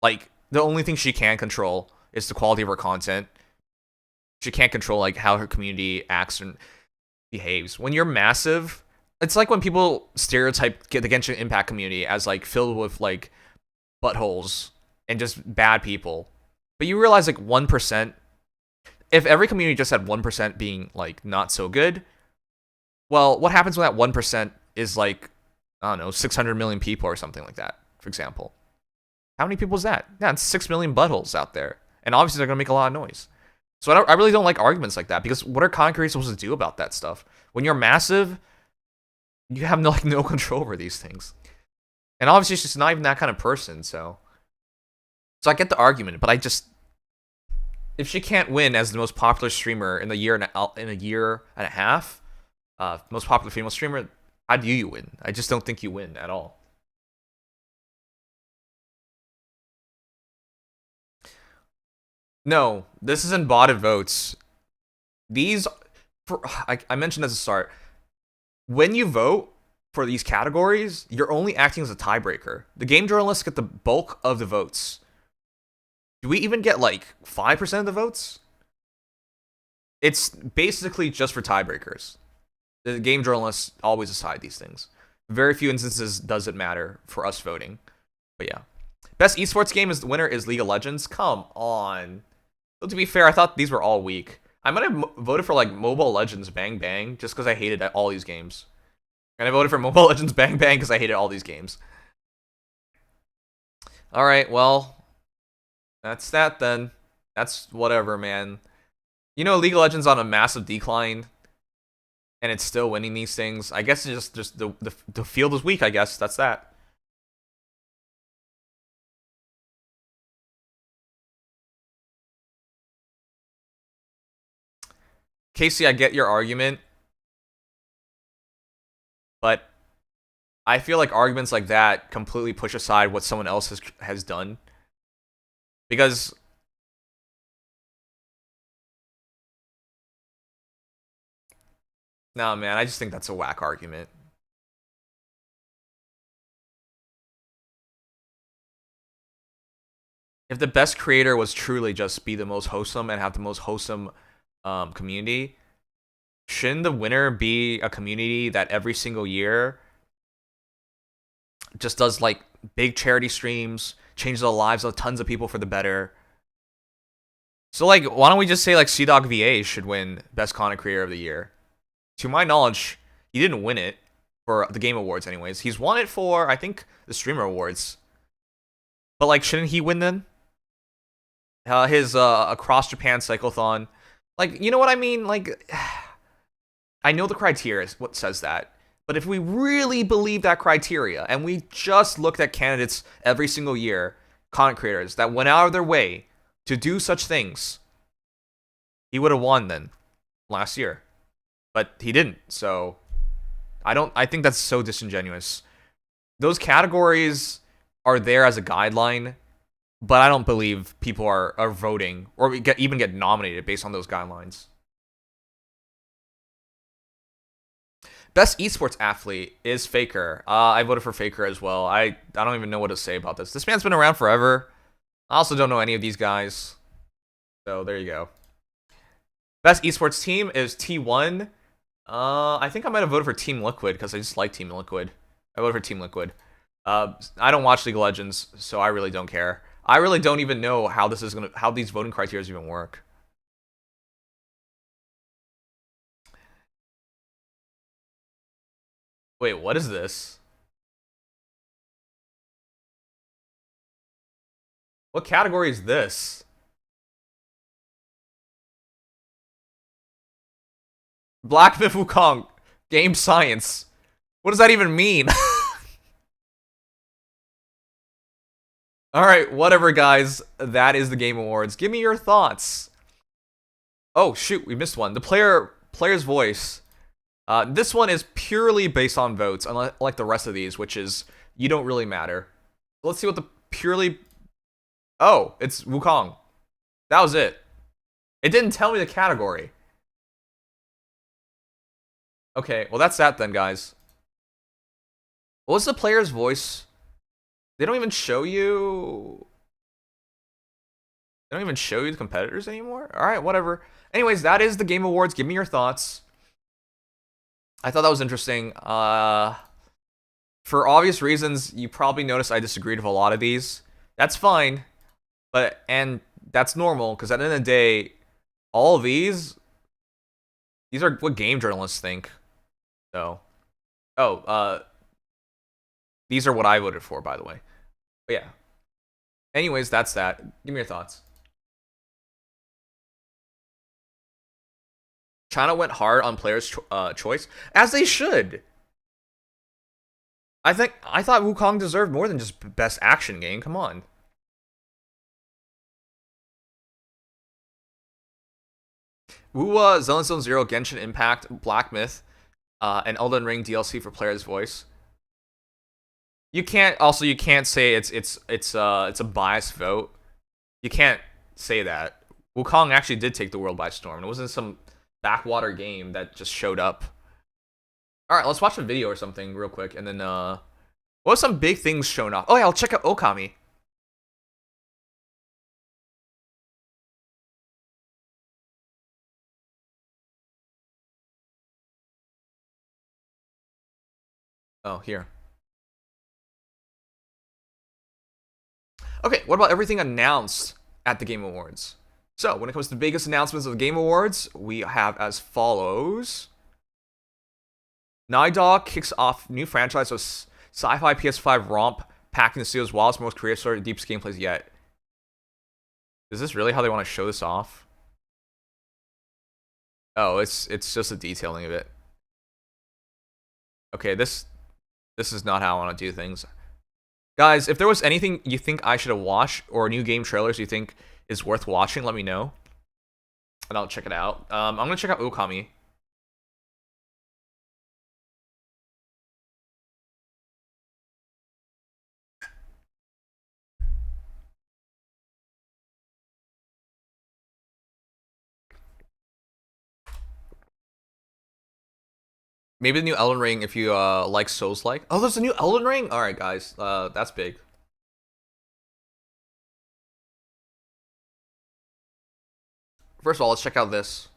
Like, the only thing she can control is the quality of her content. She can't control like how her community acts and behaves. When you're massive, it's like when people stereotype the Genshin Impact community as like filled with like buttholes and just bad people. But you realize like 1%, if every community just had 1% being like not so good, well, what happens when that 1% is like, I don't know, 600 million people or something like that, for example? How many people is that? Yeah, it's 6 million buttholes out there. And obviously they're going to make a lot of noise. So I really don't like arguments like that, because what are content creators supposed to do about that stuff? When you're massive, you have no control over these things. And obviously she's not even that kind of person, so I get the argument, but if she can't win as the most popular streamer in a year and a half, most popular female streamer, how do you win? I just don't think you win at all. No, this isn't botted votes. These, I mentioned at the start, when you vote for these categories, you're only acting as a tiebreaker. The game journalists get the bulk of the votes. Do we even get like 5% of the votes? It's basically just for tiebreakers. The game journalists always decide these things. Very few instances does it matter for us voting. But yeah. Best esports game is the winner is League of Legends. Come on. So to be fair, I thought these were all weak. I might have voted for like Mobile Legends Bang Bang just because I hated all these games. And I voted for Mobile Legends Bang Bang because I hated all these games. Alright, well, that's that then. That's whatever, man. You know, League of Legends on a massive decline, and it's still winning these things. I guess it's just the field is weak, I guess. That's that. Casey, I get your argument, but I feel like arguments like that completely push aside what someone else has done. Because no, man, I just think that's a whack argument. If the best creator was truly just be the most wholesome and have the most wholesome community, shouldn't the winner be a community that every single year just does like big charity streams, changes the lives of tons of people for the better? So like, why don't we just say like CDog VA should win Best Content Creator of the Year? To my knowledge, he didn't win it for the Game Awards anyways. He's won it for, I think, the Streamer Awards. But like, shouldn't he win then? His Across Japan Cyclothon. Like, you know what I mean? Like, I know the criteria is what says that. But if we really believe that criteria, and we just looked at candidates every single year, content creators that went out of their way to do such things, he would have won then last year. But he didn't, so I think that's so disingenuous. Those categories are there as a guideline, but I don't believe people are voting or even get nominated based on those guidelines. Best esports athlete is Faker. I voted for Faker as well. I don't even know what to say about this. This man's been around forever. I also don't know any of these guys. So there you go. Best esports team is T1. I think I might have voted for Team Liquid because I just like Team Liquid. I voted for Team Liquid. I don't watch League of Legends, so I really don't care. I really don't even know how these voting criteria even work. Wait, what is this? What category is this? Black Myth Wukong. Game Science. What does that even mean? Alright, whatever, guys. That is the Game Awards. Give me your thoughts. Oh, shoot, we missed one. The player's voice. This one is purely based on votes, unlike the rest of these, which is, you don't really matter. Let's see what the purely... Oh, it's Wukong. That was it. It didn't tell me the category. Okay, well that's that then, guys. What's the player's voice? They don't even show you. They don't even show you the competitors anymore? Alright, whatever. Anyways, that is the Game Awards. Give me your thoughts. I thought that was interesting. For obvious reasons, you probably noticed I disagreed with a lot of these. That's fine. And that's normal, because at the end of the day, all of these are what game journalists think. So, these are what I voted for, by the way. But yeah. Anyways, that's that. Give me your thoughts. China went hard on players' choice, as they should. I thought Wukong deserved more than just best action game. Come on. Wuwa, Zone 0, Genshin Impact, Black Myth, and Elden Ring DLC for player's voice. You can't say it's a biased vote. You can't say that. Wukong actually did take the world by storm. It wasn't some backwater game that just showed up. All right, let's watch a video or something real quick, and then what was some big things shown off? Oh yeah, I'll check out Okami. Oh, here. Okay, what about everything announced at the Game Awards? So, when it comes to the biggest announcements of the Game Awards, we have as follows. Naughty Dog kicks off new franchise with sci-fi PS5 romp, packing the studio's wildest, most creative story, deepest gameplays yet. Is this really how they want to show this off? Oh, it's just a detailing of it. Okay, this is not how I want to do things. Guys, if there was anything you think I should have watched, or new game trailers you think is worth watching, let me know. And I'll check it out. I'm going to check out Okami. Maybe the new Elden Ring if you like Souls-like. Oh, there's a new Elden Ring? Alright, guys. That's big. First of all, let's check out this.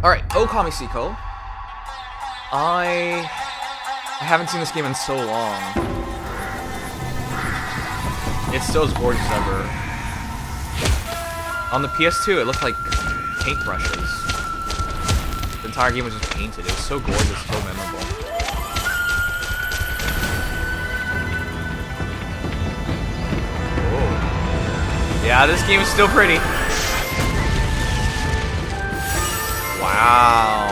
Alright, Okami Seiko. I haven't seen this game in so long. It's still as gorgeous as ever. On the PS2, it looked like paintbrushes. The entire game was just painted. It was so gorgeous, so memorable. Whoa. Yeah, this game is still pretty. Wow.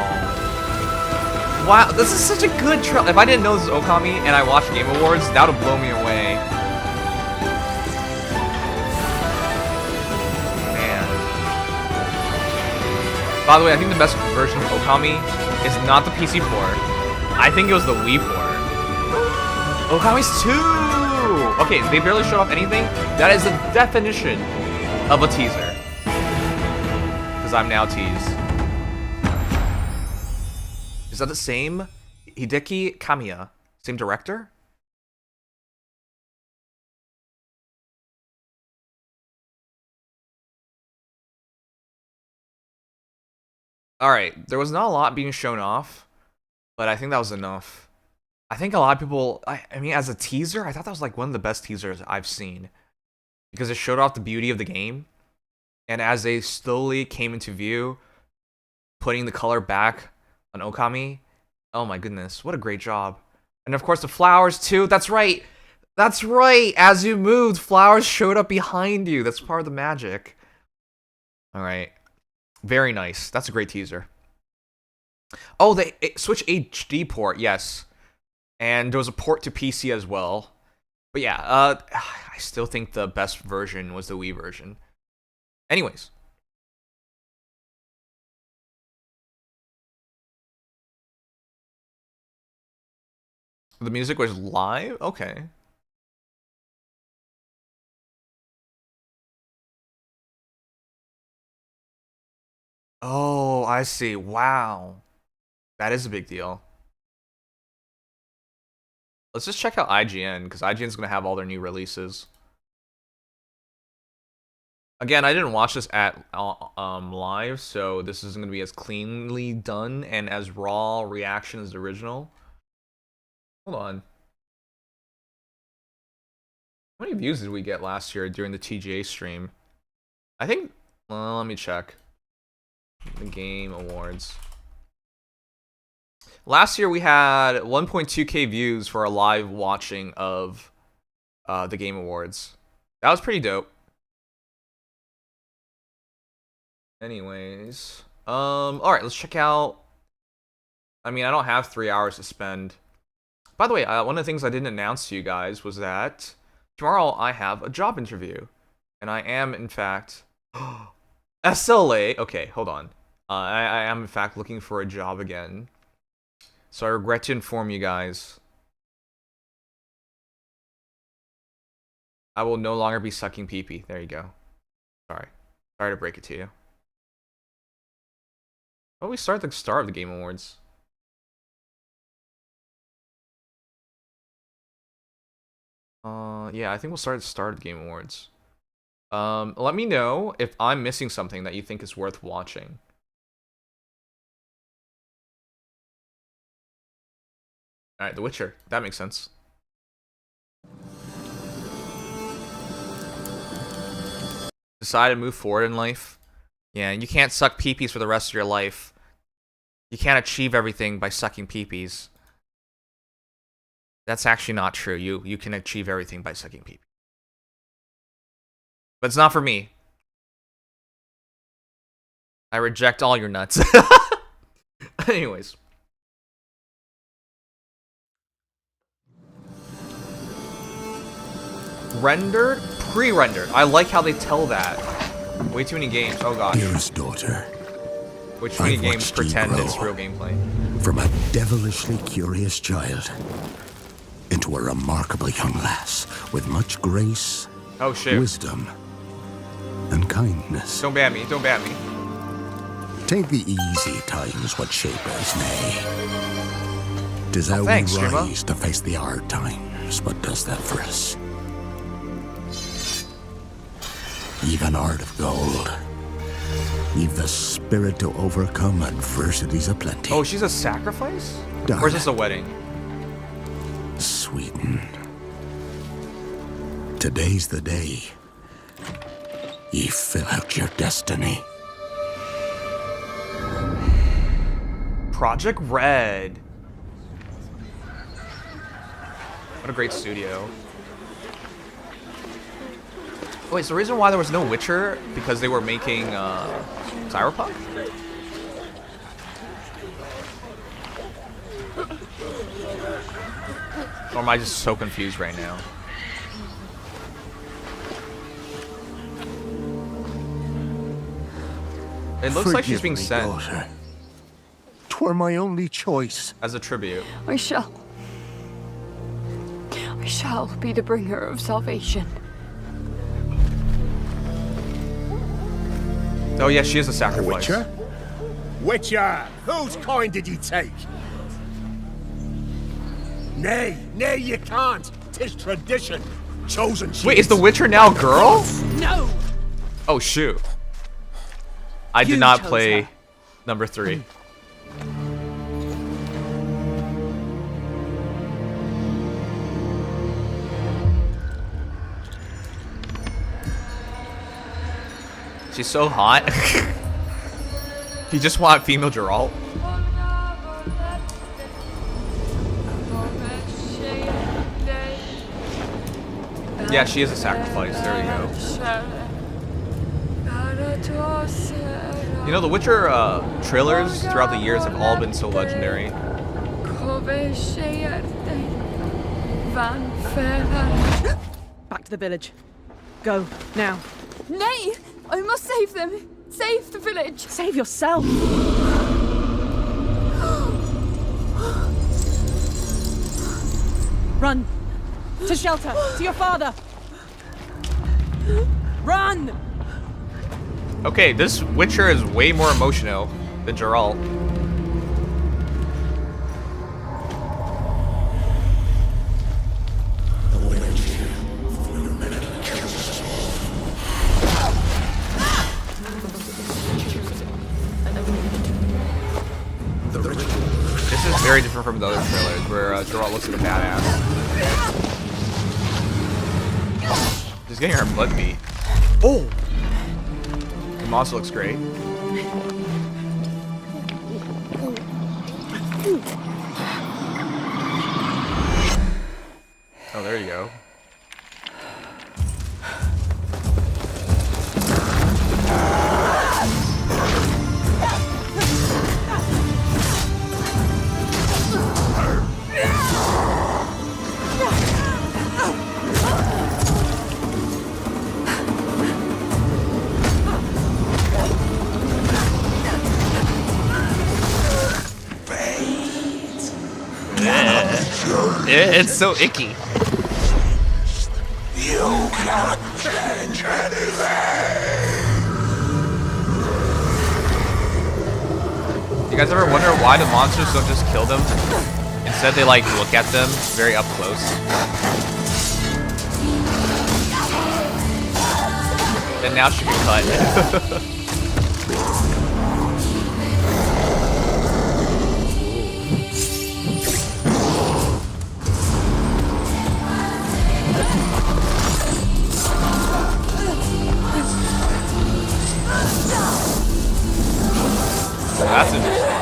Wow, this is such a good trailer. If I didn't know this was Okami and I watched Game Awards, that would blow me away. Man. By the way, I think the best version of Okami is not the PC port. I think it was the Wii port. Okami's 2! Okay, they barely showed off anything. That is the definition of a teaser. Because I'm now teased. Is that the same? Hideki Kamiya. Same director? Alright, there was not a lot being shown off, but I think that was enough. I think a lot of people, I mean, as a teaser, I thought that was like one of the best teasers I've seen. Because it showed off the beauty of the game, and as they slowly came into view, putting the color back on Okami, oh my goodness, what a great job. And of course the flowers too, that's right! That's right! As you moved, flowers showed up behind you. That's part of the magic. Alright. Very nice. That's a great teaser. Oh, they Switch HD port, yes. And there was a port to PC as well. But yeah, I still think the best version was the Wii version. Anyways. The music was live? Okay. Oh, I see. Wow. That is a big deal. Let's just check out IGN, because IGN's going to have all their new releases. Again, I didn't watch this at live, so this isn't going to be as cleanly done and as raw reaction as the original. Hold on. How many views did we get last year during the TGA stream? I think, well, let me check. The Game Awards. Last year we had 1.2k views for our live watching of the Game Awards. That was pretty dope. Anyways, all right, let's check out. I mean, I don't have 3 hours to spend. By the way, one of the things I didn't announce to you guys was that tomorrow I have a job interview, and I am in fact SLA. Okay, hold on. I am in fact looking for a job again. So I regret to inform you guys. I will no longer be sucking pee-pee. There you go. Sorry to break it to you. Oh, we start at the start of the Game Awards. Yeah, I think we'll start at the start of the Game Awards. Let me know if I'm missing something that you think is worth watching. Alright, The Witcher. That makes sense. Decide to move forward in life. Yeah, you can't suck peepees for the rest of your life. You can't achieve everything by sucking peepees. That's actually not true. You can achieve everything by sucking peepees. But it's not for me. I reject all your nuts. Anyways. Rendered? Pre-rendered. I like how they tell that. Way too many games. Oh gosh. Dearest daughter, way too many games pretend it's real gameplay. From a devilishly curious child into a remarkably young lass with much grace, wisdom, and kindness. Don't ban me. Don't ban me. Take the easy times what shape us may. 'Tis how we rise to face the hard times what does that for us. You've an heart of gold. You've the spirit to overcome adversities aplenty. Oh, she's a sacrifice? Darling, or is this a wedding? Sweeten. Today's the day. Ye fill out your destiny. Project Red. What a great studio. Wait, so the reason why there was no Witcher because they were making Cyberpunk? Or am I just so confused right now? It looks like she's being sent. Daughter. 'Twere my only choice. As a tribute. I shall be the bringer of salvation. Oh yeah, she is a sacrifice. Witcher? Witcher, whose coin did ye take? Nay, you can't. 'Tis tradition. Chosen she Wait, is the Witcher now a girl? No! Oh shoot. I did not play number 3. She's so hot. You just want female Geralt? Yeah, she is a sacrifice. There we go. You know, the Witcher trailers throughout the years have all been so legendary. Back to the village. Go, now. Nay! I must save them! Save the village! Save yourself! Run! To shelter! To your father! Run! Okay, this Witcher is way more emotional than Geralt. This is very different from the other trailers where Geralt looks like a badass. She's getting her butt beat. Oh! The monster looks great. Oh, there you go. It's so icky. You can't change anything. You guys ever wonder why the monsters don't just kill them? Instead, they like look at them very up close. And now she can cut. That's interesting.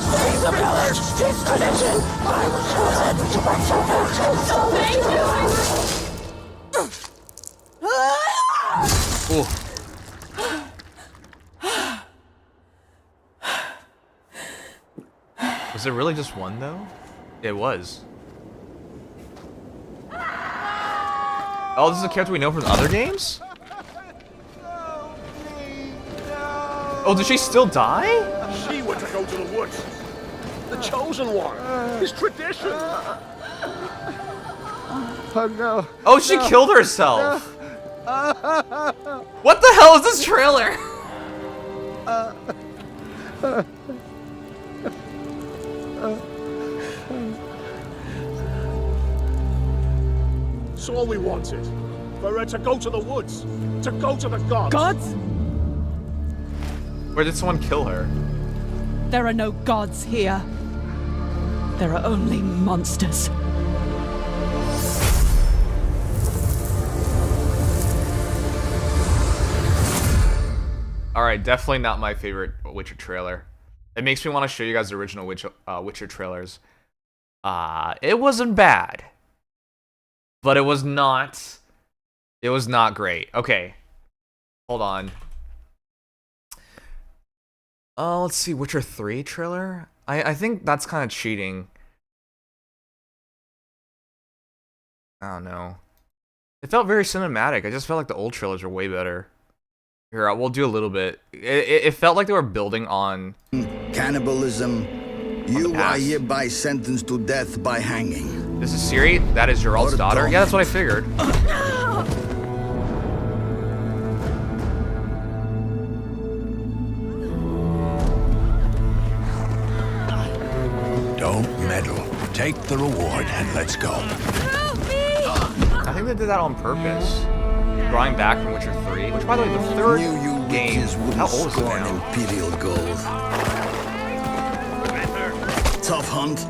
Save the village. This tradition. I was chosen to bring salvation. So Ooh. Was it really just one though? It was. Oh, this is a character we know from other games? Oh, did she still die? She went to go to the woods. The chosen one. His tradition. Oh no. Oh, she killed herself. What the hell is this trailer? It's all we wanted. For her to go to the woods. To go to the gods. Gods? Where did someone kill her? There are no gods here. There are only monsters. Alright, definitely not my favorite Witcher trailer. It makes me want to show you guys the original Witcher trailers. It wasn't bad. But it was not great. Okay. Hold on. Let's see, Witcher 3 trailer? I think that's kind of cheating. I don't know. It felt very cinematic. I just felt like the old trailers were way better. Here, we'll do a little bit. It felt like they were building on... Cannibalism. You are hereby sentenced to death by hanging. This is Ciri? That is Geralt's daughter? Yeah, that's what I figured. Don't meddle. Take the reward and let's go. I think they did that on purpose. Drawing back from Witcher 3, which by the way, the third game, how old is it now? Imperial gold. Tough hunt.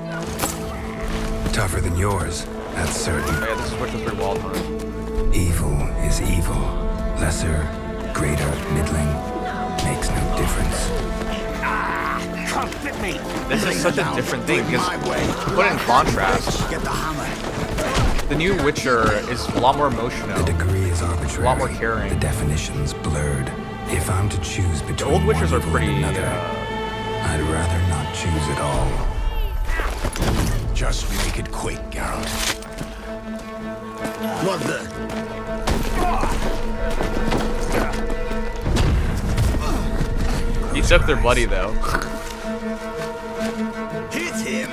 Tougher than yours, that's certain. Oh yeah, this is Witcher 3 Wild Hunt. Evil is evil. Lesser, greater, middling, makes no difference. Come fit me. This is such a different thing because to put it in contrast, Get the hammer. the new Witcher is a lot more emotional. The degree is arbitrary. A lot more caring. The definition's blurred. If I'm to choose between The old Witchers one are evil pretty... and another, I'd rather not choose at all. Just make it quick, Geralt. What the? He took their buddy though. Hit him.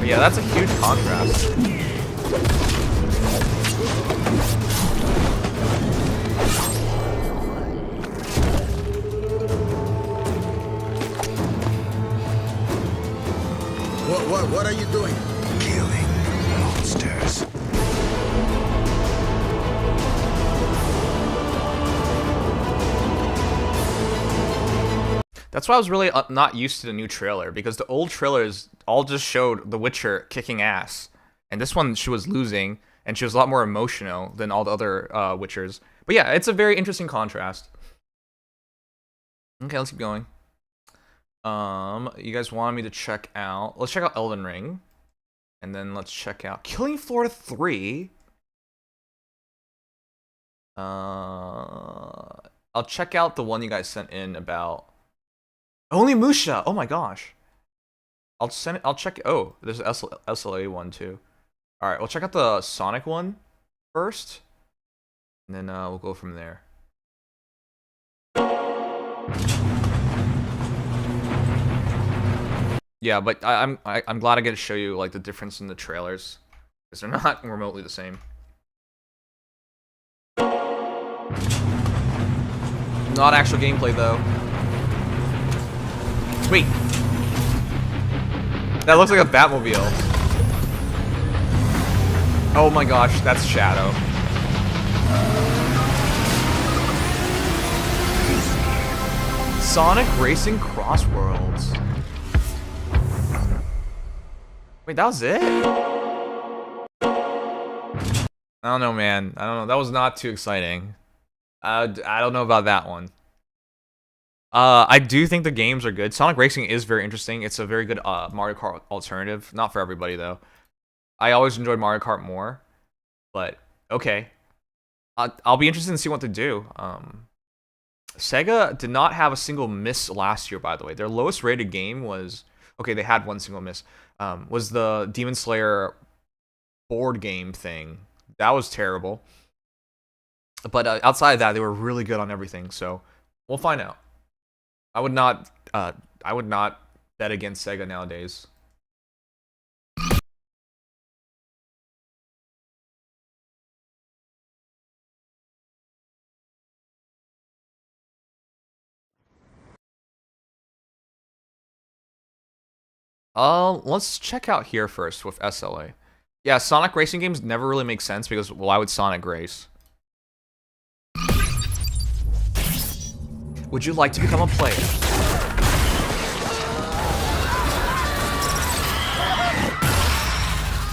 Yeah, that's a huge contrast. What are you doing? Killing monsters. That's why I was really not used to the new trailer, because the old trailers all just showed The Witcher kicking ass. And this one, she was losing, and she was a lot more emotional than all the other Witchers. But yeah, it's a very interesting contrast. Okay, let's keep going. You guys wanted me to check out... Let's check out Elden Ring. And then let's check out Killing Floor 3. I'll check out the one you guys sent in about... Only Musha! Oh my gosh. I'll send it... I'll check... Oh, there's an SLA one too. Alright, we'll check out the Sonic one first. And then we'll go from there. Yeah, but I'm glad I get to show you like the difference in the trailers, because they're not remotely the same. Not actual gameplay though. Wait, that looks like a Batmobile. Oh my gosh, that's Shadow. Sonic Racing Cross Worlds. Wait, that was it? I don't know, man. I don't know. That was not too exciting. I don't know about that one. I do think the games are good. Sonic Racing is very interesting. It's a very good Mario Kart alternative. Not for everybody, though. I always enjoyed Mario Kart more. But, okay. I'll be interested in seeing what they do. Sega did not have a single miss last year, by the way. Their lowest rated game was... Okay, they had one single miss. Was the Demon Slayer board game thing. That was terrible. But outside of that, they were really good on everything. So we'll find out. I would not bet against Sega nowadays. Let's check out here first with SLA. Yeah, Sonic racing games never really make sense because why would Sonic race? Would you like to become a player?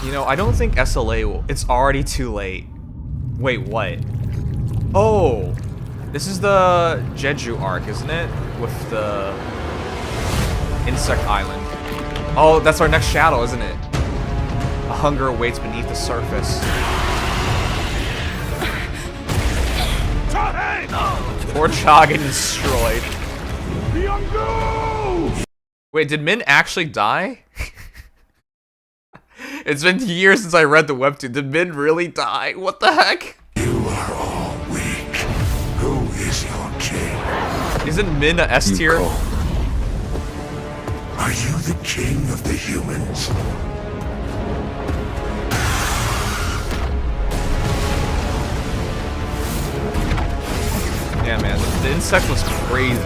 You know, I don't think SLA will... It's already too late. Wait, what? Oh! This is the Jeju arc, isn't it? With the... Insect Island. Oh, that's our next shadow, isn't it? A hunger awaits beneath the surface. Poor Cha getting destroyed. Wait, did Min actually die? It's been years since I read the webtoon. Did Min really die? What the heck? You are all weak. Who is your king? Isn't Min a S tier? Are you the king of the humans? Yeah, man, the insect was crazy.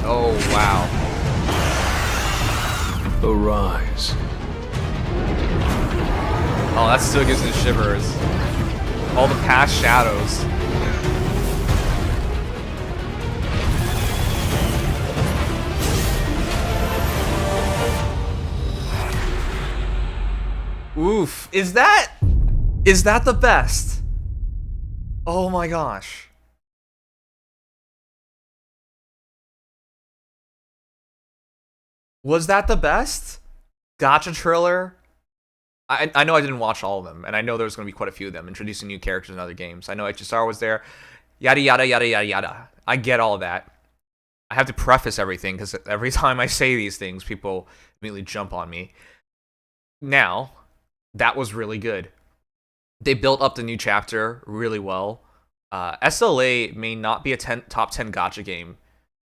Oh, wow. Arise. Oh, that still gives me shivers. All the past shadows. Oof. Is that the best? Oh my gosh. Was that the best? Gotcha trailer? I know I didn't watch all of them, and I know there's going to be quite a few of them, introducing new characters in other games. I know HSR was there, yada yada yada yada yada. I get all of that. I have to preface everything, because every time I say these things, people immediately jump on me. Now, that was really good. They built up the new chapter really well. SLA may not be a top 10 gacha game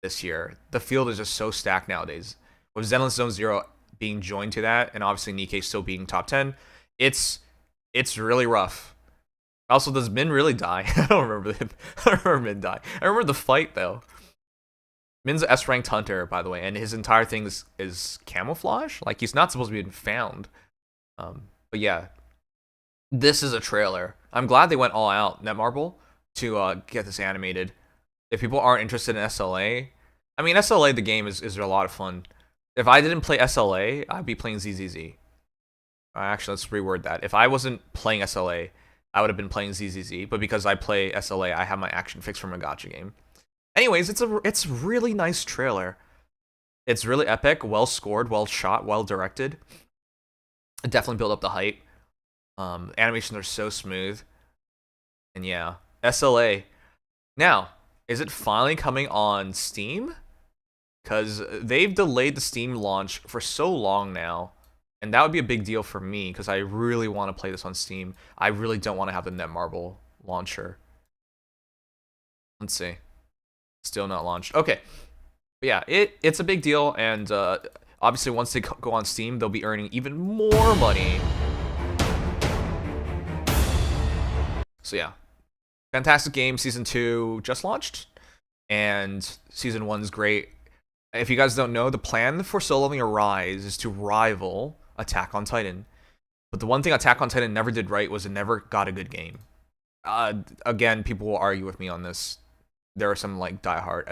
this year. The field is just so stacked nowadays. With Zenless Zone Zero being joined to that, and obviously Nikkei still being top 10, it's really rough. Also, does Min really die? I don't remember him. I don't remember Min die. I remember the fight though. Min's an S-ranked hunter, by the way, and his entire thing is camouflage. Like, he's not supposed to be found. But yeah, this is a trailer. I'm glad they went all out, Netmarble, to get this animated. If people aren't interested in SLA, I mean, SLA, the game, is a lot of fun. If I didn't play SLA, I'd be playing ZZZ. Actually, let's reword that. If I wasn't playing SLA, I would have been playing ZZZ. But because I play SLA, I have my action fix from a gacha game. Anyways, it's really nice trailer. It's really epic, well scored, well shot, well directed. It definitely built up the hype. Animations are so smooth. And yeah, SLA. Now, is it finally coming on Steam? Because they've delayed the Steam launch for so long now. And that would be a big deal for me, because I really want to play this on Steam. I really don't want to have the Netmarble launcher. Let's see. Still not launched. Okay. But yeah, it's a big deal, and obviously once they go on Steam, they'll be earning even more money. So yeah. Fantastic game. Season 2 just launched, and Season 1's great. If you guys don't know, the plan for Solo Leveling Arise is to rival Attack on Titan. But the one thing Attack on Titan never did right was it never got a good game. Again, people will argue with me on this. There are some like diehard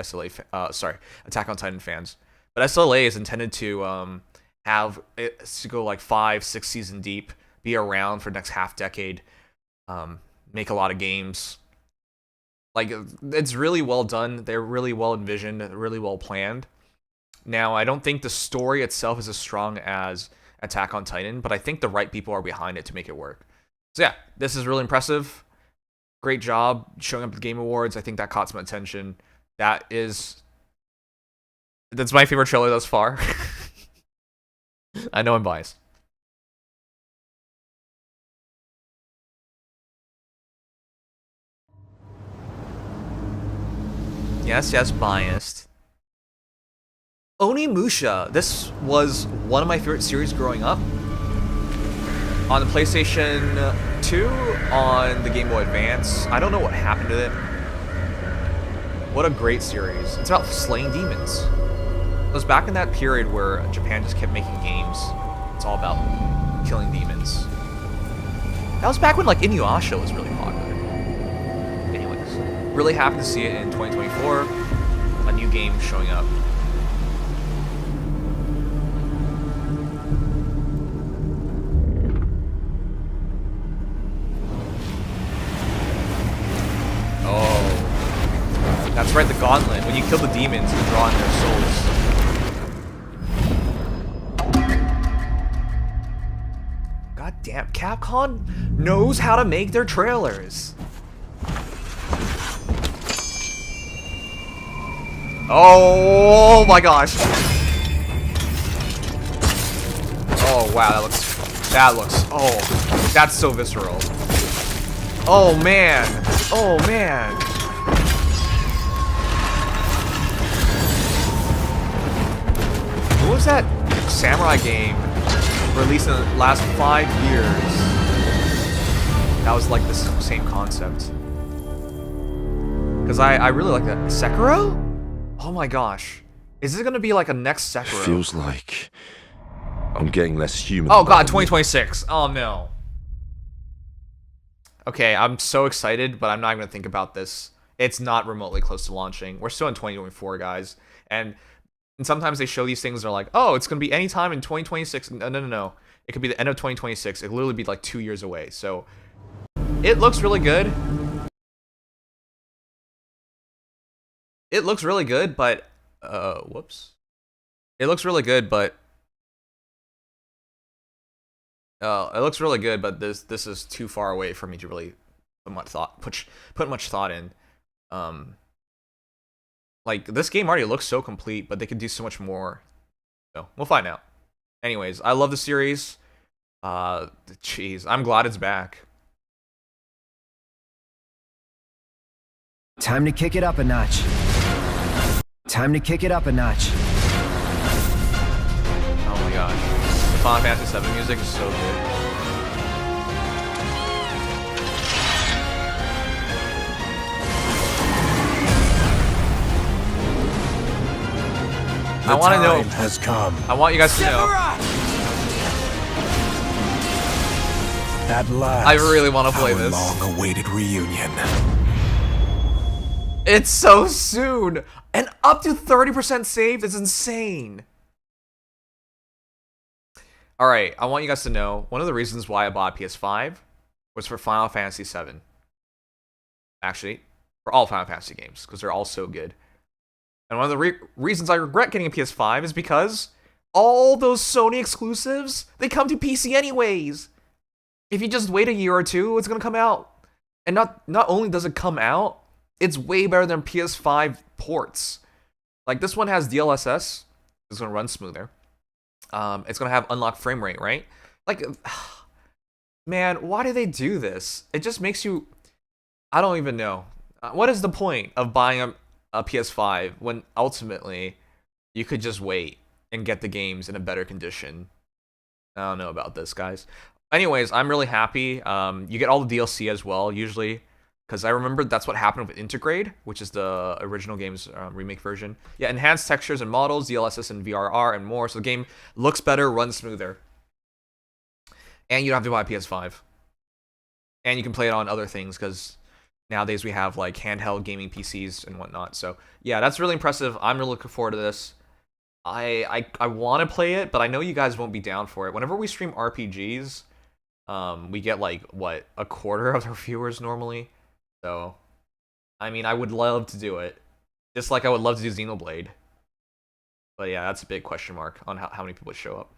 Attack on Titan fans. But SLA is intended to have it to go like 5-6 season deep, be around for the next half decade, make a lot of games. Like, it's really well done. They're really well envisioned, really well planned. Now, I don't think the story itself is as strong as Attack on Titan, but I think the right people are behind it to make it work. So yeah, this is really impressive. Great job showing up at the Game Awards. I think that caught some attention. That's my favorite trailer thus far. I know I'm biased. Yes, biased. Onimusha. This was one of my favorite series growing up. On the PlayStation 2, on the Game Boy Advance. I don't know what happened to it. What a great series. It's about slaying demons. It was back in that period where Japan just kept making games. It's all about killing demons. That was back when like Inuyasha was really popular. Anyways, really happy to see it in 2024. A new game showing up. That's right, the gauntlet. When you kill the demons, you draw in their souls. God damn, Capcom knows how to make their trailers. Oh my gosh. Oh wow, oh, that's so visceral. Oh man. Oh man. What was that samurai game released in the last 5 years? That was like the same concept. Because I really like that. Sekiro? Oh my gosh. Is this gonna be like a next Sekiro? Feels like I'm getting less human. Oh god, 2026. Oh no. Okay, I'm so excited, but I'm not gonna think about this. It's not remotely close to launching. We're still in 2024, guys. And sometimes they show these things, they're like, oh, it's going to be anytime in 2026. No. It could be the end of 2026. It could literally be like 2 years away. So, it looks really good. It looks really good, but... whoops. It looks really good, but... it looks really good, but this is too far away for me to really put much thought in. Like, this game already looks so complete, but they could do so much more. So, we'll find out. Anyways, I love the series. Jeez, I'm glad it's back. Time to kick it up a notch. Time to kick it up a notch. Oh my gosh. The Final Fantasy VII music is so good. I want to know. Has come. I want you guys to know. At last. I really want to play this. Long-awaited reunion. It's so soon, and up to 30% saved is insane. All right, I want you guys to know one of the reasons why I bought PS5 was for Final Fantasy VII. Actually, for all Final Fantasy games because they're all so good. And one of the reasons I regret getting a PS5 is because all those Sony exclusives, they come to PC anyways. If you just wait a year or two, it's going to come out. And not only does it come out, it's way better than PS5 ports. Like, this one has DLSS. It's going to run smoother. It's going to have unlocked frame rate, right? Like, man, why do they do this? It just makes you... I don't even know. What is the point of buying a PS5 when ultimately you could just wait and get the games in a better condition? I don't know about this, guys. Anyways, I'm really happy. You get all the DLC as well, usually, because I remember that's what happened with Intergrade, which is the original game's remake version. Yeah, enhanced textures and models, DLSS and VRR, and more, so the game looks better, runs smoother. And you don't have to buy a PS5. And you can play it on other things, because nowadays we have like handheld gaming PCs and whatnot. So yeah, that's really impressive. I'm really looking forward to this. I want to play it, but I know you guys won't be down for it. Whenever we stream RPGs, we get like, what, a quarter of our viewers normally? So, I mean, I would love to do it. Just like I would love to do Xenoblade. But yeah, that's a big question mark on how many people show up.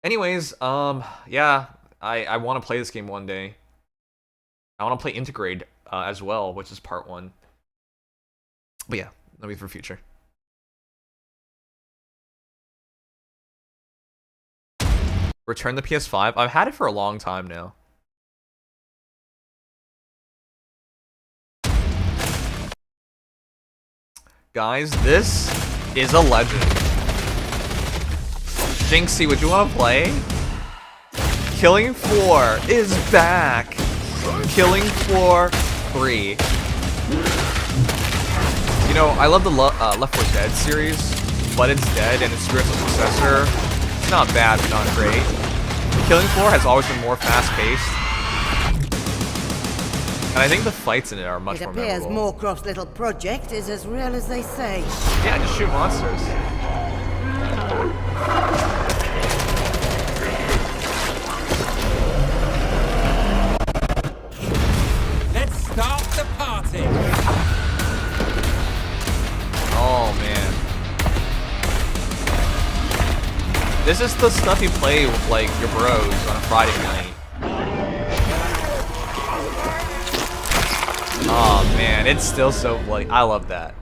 Anyways, yeah, I want to play this game one day. I want to play Intergrade as well, which is part 1. But yeah, that'll be for future. Return the PS5. I've had it for a long time now. Guys, this is a legend. Jinxie, would you want to play? Killing Floor is back. Killing Floor 3. You know, I love the Left 4 Dead series, but it's dead and its spiritual successor. It's not bad, but not great. Killing Floor has always been more fast-paced. And I think the fights in it are much more memorable. It appears Moorcroft's little project is as real as they say. Yeah, just shoot monsters. Let's start the party. Oh man. This is the stuff you play with like your bros on a Friday night. Oh man, it's still so like I love that.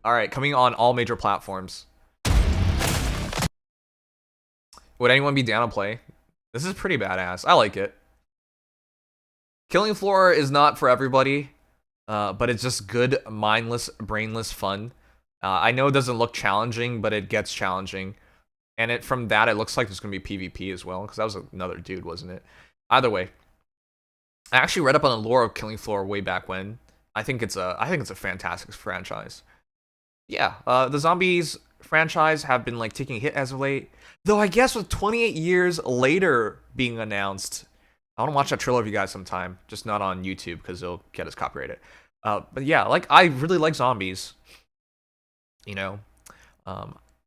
Alright, coming on all major platforms. Would anyone be down to play? This is pretty badass. I like it. Killing Floor is not for everybody, but it's just good, mindless, brainless fun. I know it doesn't look challenging, but it gets challenging. And from that, it looks like there's going to be PvP as well, because that was another dude, wasn't it? Either way. I actually read up on the lore of Killing Floor way back when. I think it's a fantastic franchise. Yeah, the Zombies franchise have been like taking a hit as of late. Though I guess with 28 years later being announced, I want to watch that trailer with you guys sometime. Just not on YouTube because it'll get us copyrighted. But yeah, like I really like Zombies. You know,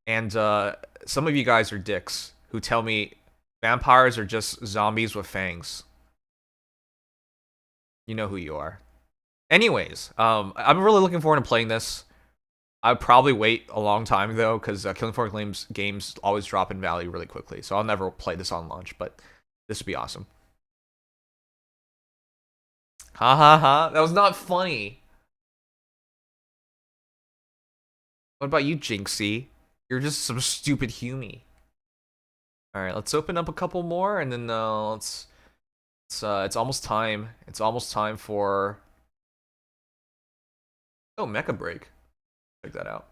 and some of you guys are dicks who tell me vampires are just zombies with fangs. You know who you are. Anyways, I'm really looking forward to playing this. I'd probably wait a long time though, because Killing Floor games always drop in value really quickly. So I'll never play this on launch, but this would be awesome. Ha ha ha! That was not funny. What about you, Jinxie? You're just some stupid Humie. All right, let's open up a couple more, and then it's almost time. It's almost time for Oh, Mecha Break. Check that out.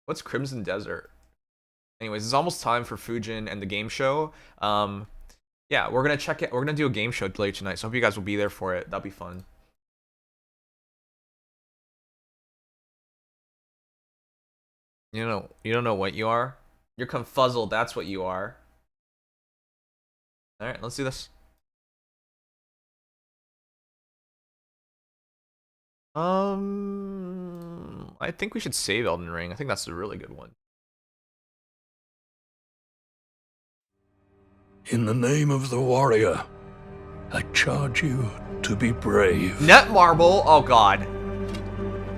What's Crimson Desert? Anyways, it's almost time for Fujin and the game show. Yeah, we're gonna check it. We're gonna do a game show later tonight, so I hope you guys will be there for it. That'll be fun. You don't know what you are? You're confuzzled, that's what you are. Alright, let's do this. I think we should save Elden Ring. I think that's a really good one. In the name of the warrior, I charge you to be brave. Netmarble? Oh god.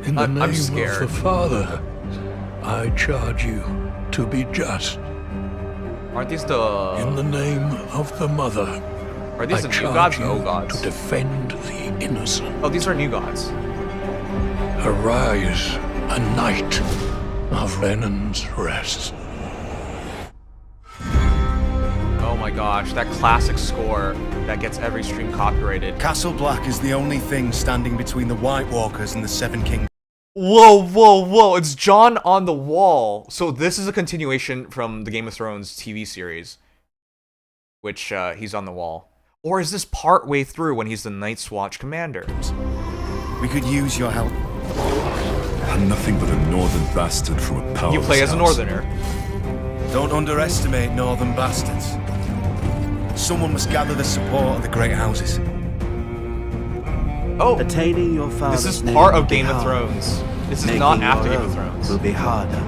In the name I'm scared. of the father, I charge you to be just. Aren't these the... In the name of the mother, are these I the new charge gods? you Oh gods. to defend the innocent. Oh, these are new gods. Arise, a knight of Lennon's rest. Oh my gosh, that classic score that gets every stream copyrighted. Castle Black is the only thing standing between the White Walkers and the Seven Kingdoms. Whoa, whoa, whoa, it's John on the Wall. So this is a continuation from the Game of Thrones TV series, which he's on the wall. Or is this part way through when he's the Night's Watch commander? We could use your help. I'm nothing but a northern bastard from a powerless You play as a house. northerner. Don't underestimate northern bastards. Someone must gather the support of the great houses. Oh, attaining your father's this is name part of will be Game of hard. Thrones. This is Making not after your Game of own Thrones. will be harder.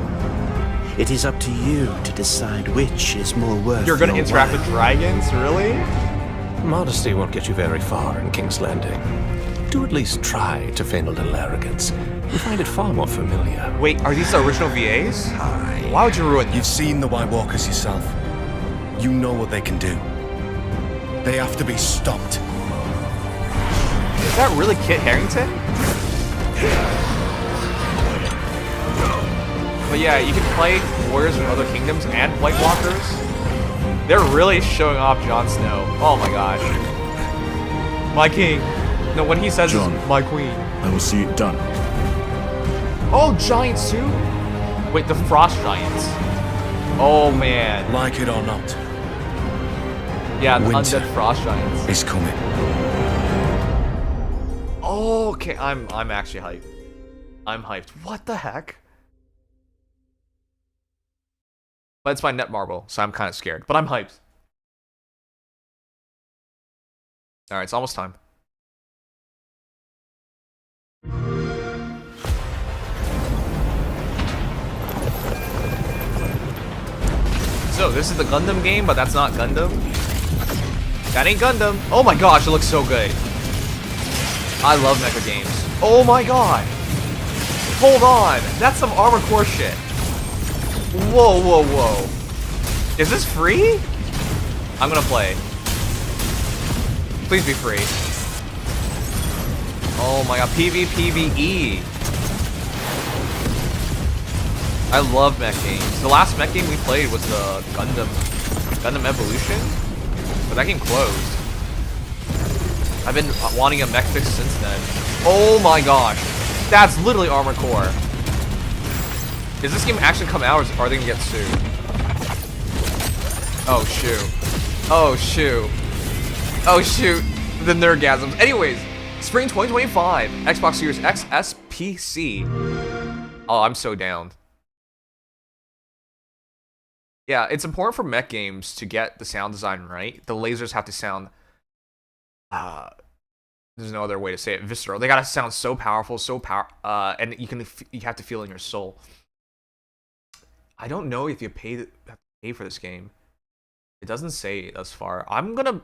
It is up to you to decide which is more worth. You're gonna your interact while. with dragons, really? Modesty won't get you very far in King's Landing. Do at least try to feign a little arrogance. You find it far more familiar. Wait, are these the original VAs? Why would you ruin them? You've seen the White Walkers yourself. You know what they can do. They have to be stopped. Is that really Kit Harington? But yeah, you can play warriors from other kingdoms and White Walkers. They're really showing off Jon Snow. Oh my gosh. My king. No, when he says Jon, my queen. I will see it done. Oh, giants too? Wait, the frost giants. Oh man. Like it or not. Yeah, the Winter undead frost giants. is coming. Okay, I'm actually hyped. I'm hyped. What the heck? But it's by Netmarble, so I'm kind of scared. But I'm hyped. Alright, it's almost time. So, this is the Gundam game, but that's not Gundam. That ain't Gundam. Oh my gosh, it looks so good. I love mecha games. Oh my god. Hold on. That's some Armored Core shit. Whoa, whoa, whoa. Is this free? I'm gonna play. Please be free. Oh my god, PvPvE. I love mech games. The last mech game we played was the Gundam Evolution, but that game closed. I've been wanting a mech fix since then. Oh my gosh. That's literally Armored Core. Is this game actually come out, or are they gonna get sued? Oh shoot. Oh shoot. Oh shoot. The nerdgasms. Anyways, spring 2025, Xbox Series X, S, PC. Oh, I'm so down. Yeah, it's important for mech games to get the sound design right. The lasers have to sound there's no other way to say it, visceral. They gotta sound so powerful, and you have to feel in your soul. I don't know if you have to pay for this game. It doesn't say thus far. I'm gonna,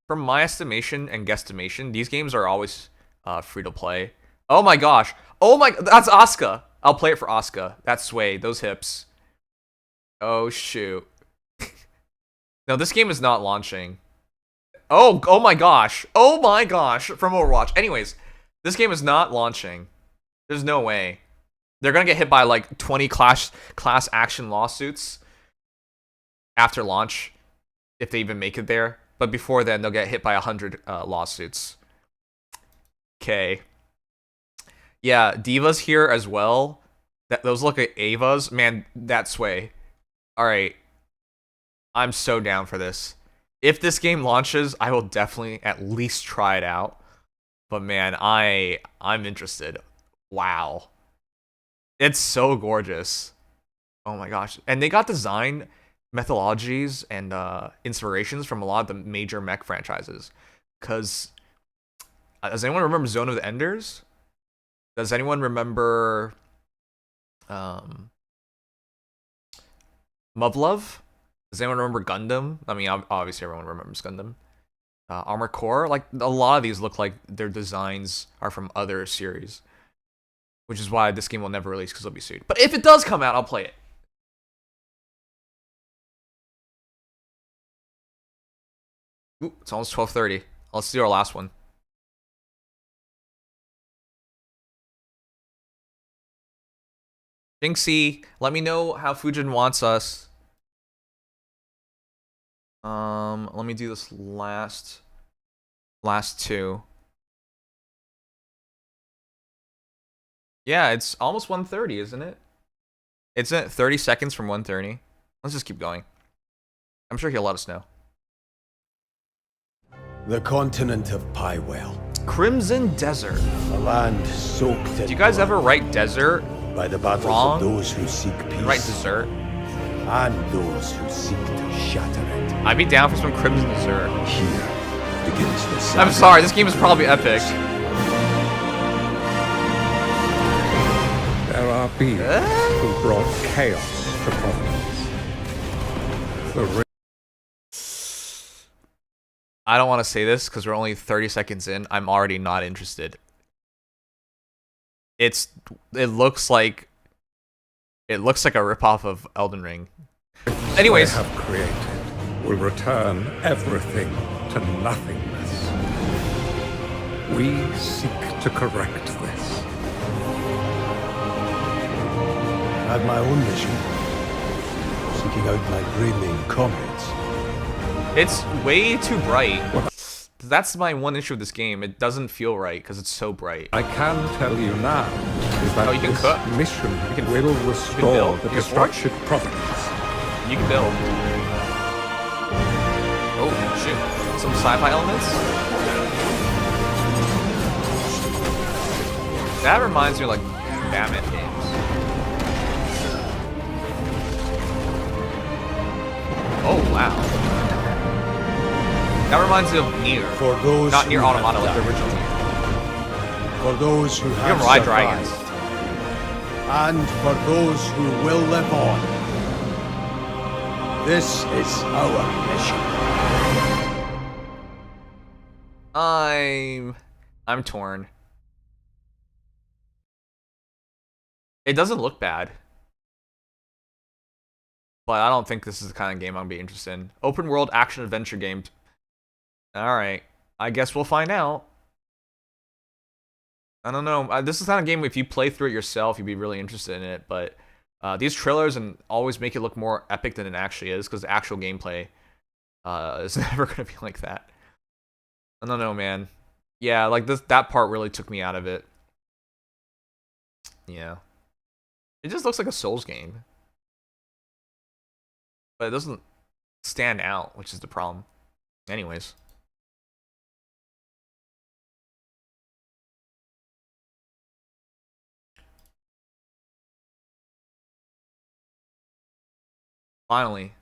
from my estimation and guesstimation, these games are always free to play. Oh my gosh. Oh my, that's Asuka. I'll play it for Asuka. That sway, those hips. Oh shoot. No, this game is not launching. Oh my gosh. Oh my gosh. From Overwatch. Anyways, this game is not launching. There's no way. They're gonna get hit by like 20 class action lawsuits after launch, if they even make it there. But before then, they'll get hit by 100 lawsuits. Okay. Yeah, Divas here as well. Those look like Avas. Man, that sway. Alright. I'm so down for this. If this game launches, I will definitely at least try it out. But man, I'm interested. Wow. It's so gorgeous. Oh my gosh. And they got design methodologies and inspirations from a lot of the major mech franchises. Because, does anyone remember Zone of the Enders? Does anyone remember Muv-Luv? Does anyone remember Gundam? I mean, obviously everyone remembers Gundam. Armored Core? Like, a lot of these look like their designs are from other series. Which is why this game will never release, because it'll be sued. But if it does come out, I'll play it. Ooh, it's almost 12:30. Let's do our last one. Jinxie, let me know how Fujin wants us. Let me do this last two. Yeah, it's almost 1:30, isn't it? It's at 30 seconds from 1:30. Let's just keep going. I'm sure he'll let us know. The continent of Pywell. Crimson Desert. A land soaked in Do you guys ever write desert by the battles wrong? of those who seek peace. Write dessert. And those who seek to shatter it. I'd be down for some Crimson Desert. Here begins the I'm sorry, this game is probably epic. There are beings who brought chaos to Providence. I don't want to say this because we're only 30 seconds in. I'm already not interested. It looks like a ripoff of Elden Ring. Anyways, I have created will return everything to nothingness. We seek to correct this. I have my own mission, seeking out my gray-maned comrades. it's way too bright. That's my one issue with this game. It doesn't feel right because it's so bright. I can tell you now is that you can this cook. mission can will restore build. the You can forge. destructed Providence. You can build. Oh, shoot. Some sci-fi elements? That reminds me of, like, Batman games. Oh, wow. That reminds me of Nier. For those Not Nier who Automata, have like the died. original Nier. For those who You have can ride survived. dragons. And for those who will live on. This is our mission. I'm torn. It doesn't look bad. But I don't think this is the kind of game I'll be interested in. Open world action adventure game. Alright. I guess we'll find out. I don't know. This is the kind of game, if you play through it yourself, you'd be really interested in it. But these trailers and always make it look more epic than it actually is, because the actual gameplay is never going to be like that. I don't know, man. Yeah, like that part really took me out of it. Yeah. It just looks like a Souls game. But it doesn't stand out, which is the problem. Anyways. Finally.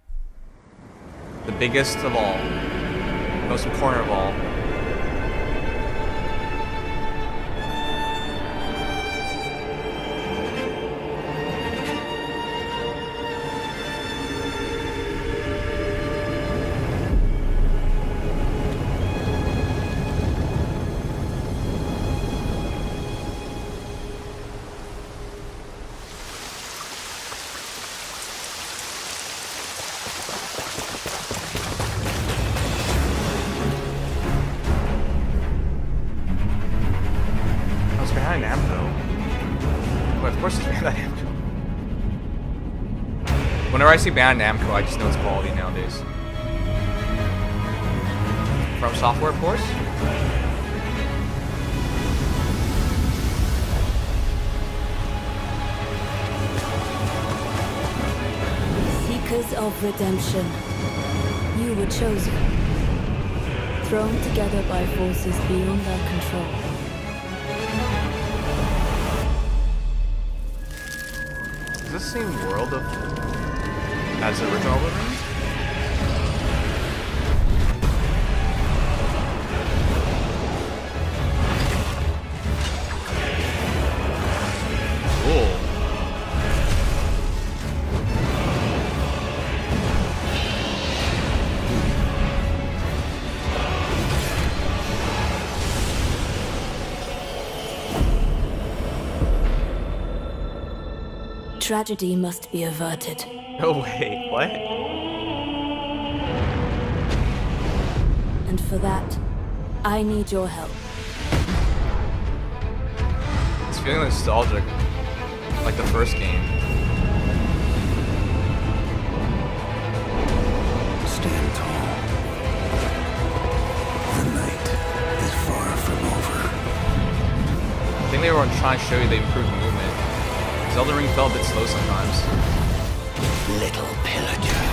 The biggest of all. Most important of all. Whenever I see Band Namco, I just know it's quality nowadays. From Software, of course. of redemption. You were chosen. Thrown together by forces beyond their control. Does this same world of as the original Elden Ring? Cool. Tragedy must be averted. No way, what? And for that, I need your help. It's feeling nostalgic, like the first game. Stand tall. The night is far from over. I think they were trying to show you they improved the movement. Elden Ring felt a bit slow sometimes. Little pillager,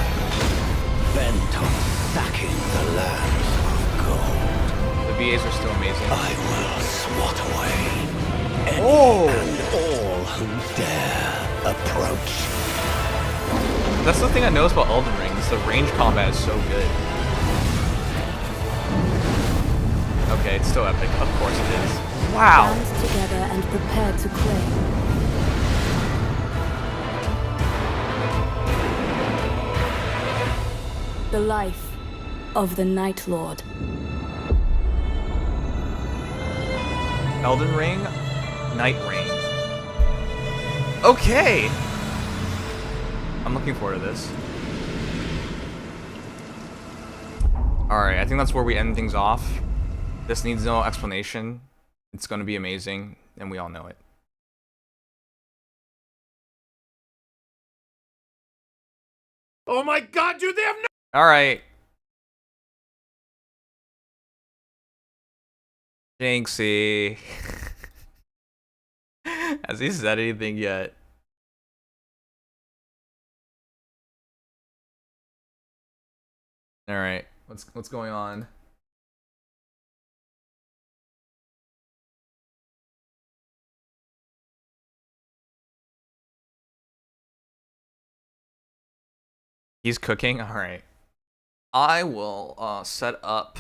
bent on sacking the lands of gold. The VAs are still amazing. I will swat away any and all who dare approach. That's the thing I noticed about Elden Ring, is the range combat is so good. Okay, it's still epic. Of course it is. Wow. Stand together and prepare to claim. The life of the Night Lord. Elden Ring, Night Ring. Okay! I'm looking forward to this. Alright, I think that's where we end things off. This needs no explanation. It's gonna be amazing, and we all know it. Oh my god, dude, they have no— Alright. Jinxie. Has he said anything yet? Alright, what's going on? He's cooking? Alright. I will set up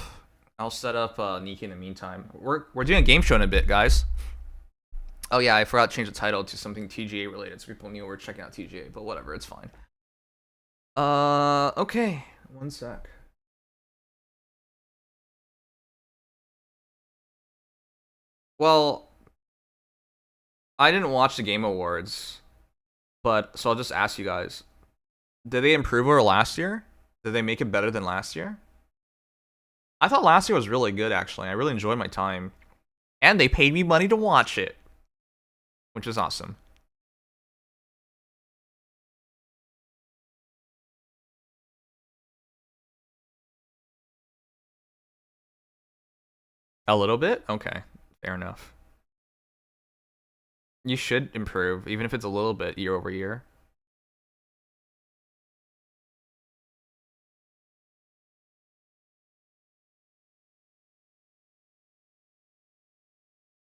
Nikki in the meantime. We're doing a game show in a bit, guys. Oh yeah, I forgot to change the title to something TGA related, so people knew we were checking out TGA, but whatever, it's fine. Okay. One sec. Well, I didn't watch the Game Awards, but so I'll just ask you guys. Did they improve over last year? Did they make it better than last year? I thought last year was really good, actually. I really enjoyed my time. And they paid me money to watch it, which is awesome. A little bit? Okay, fair enough. You should improve, even if it's a little bit year over year.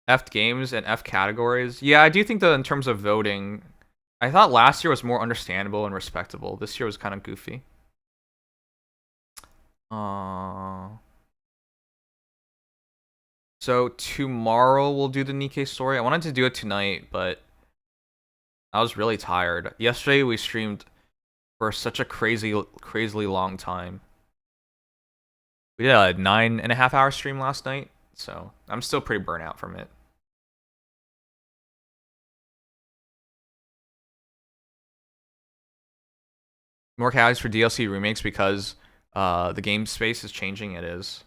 F games and F categories. Yeah, I do think that in terms of voting, I thought last year was more understandable and respectable. This year was kind of goofy. So tomorrow we'll do the Nikkei story. I wanted to do it tonight, but I was really tired. Yesterday we streamed for such a crazily long time. We did a 9.5-hour stream last night, so I'm still pretty burnt out from it. More calories for DLC remakes because the game space is changing. It is.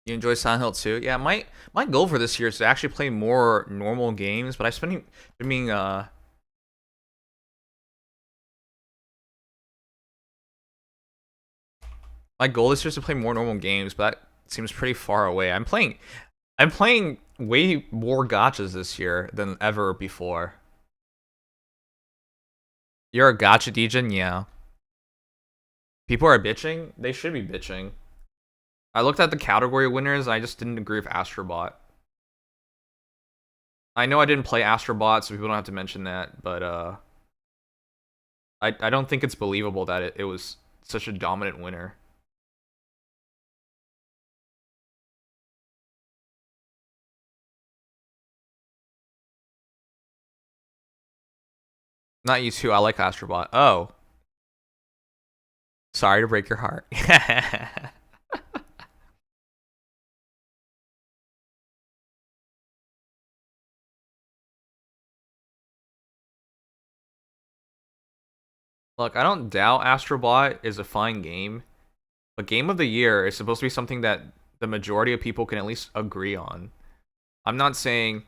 You enjoy Silent Hill 2? Yeah, my goal for this year is to actually play more normal games, but I've been being my goal this year is to play more normal games, but that seems pretty far away. I'm playing way more gachas this year than ever before. You're a gacha degen? Yeah. People are bitching? They should be bitching. I looked at the category winners, I just didn't agree with Astrobot. I know I didn't play Astrobot, so people don't have to mention that, but I don't think it's believable that it was such a dominant winner. Not you too, I like Astrobot. Oh. Sorry to break your heart. Look, I don't doubt Astrobot is a fine game, but Game of the Year is supposed to be something that the majority of people can at least agree on. I'm not saying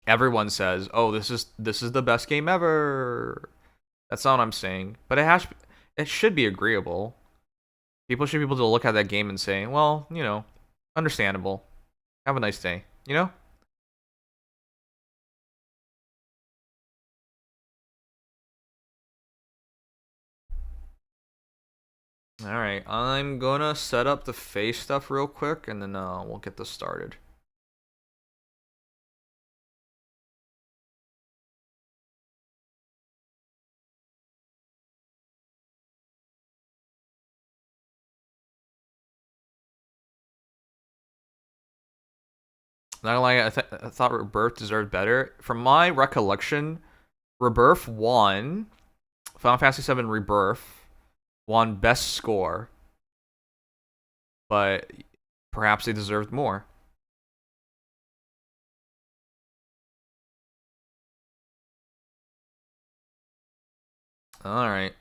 everyone says, "Oh, this is the best game ever." That's not what I'm saying, but it should be agreeable. People should be able to look at that game and say, "Well, you know, understandable. Have a nice day." You know? Alright, I'm gonna set up the face stuff real quick, and then we'll get this started. Not gonna lie, I thought Rebirth deserved better. From my recollection, Rebirth won. Final Fantasy VII Rebirth won best score, but perhaps they deserved more. All right.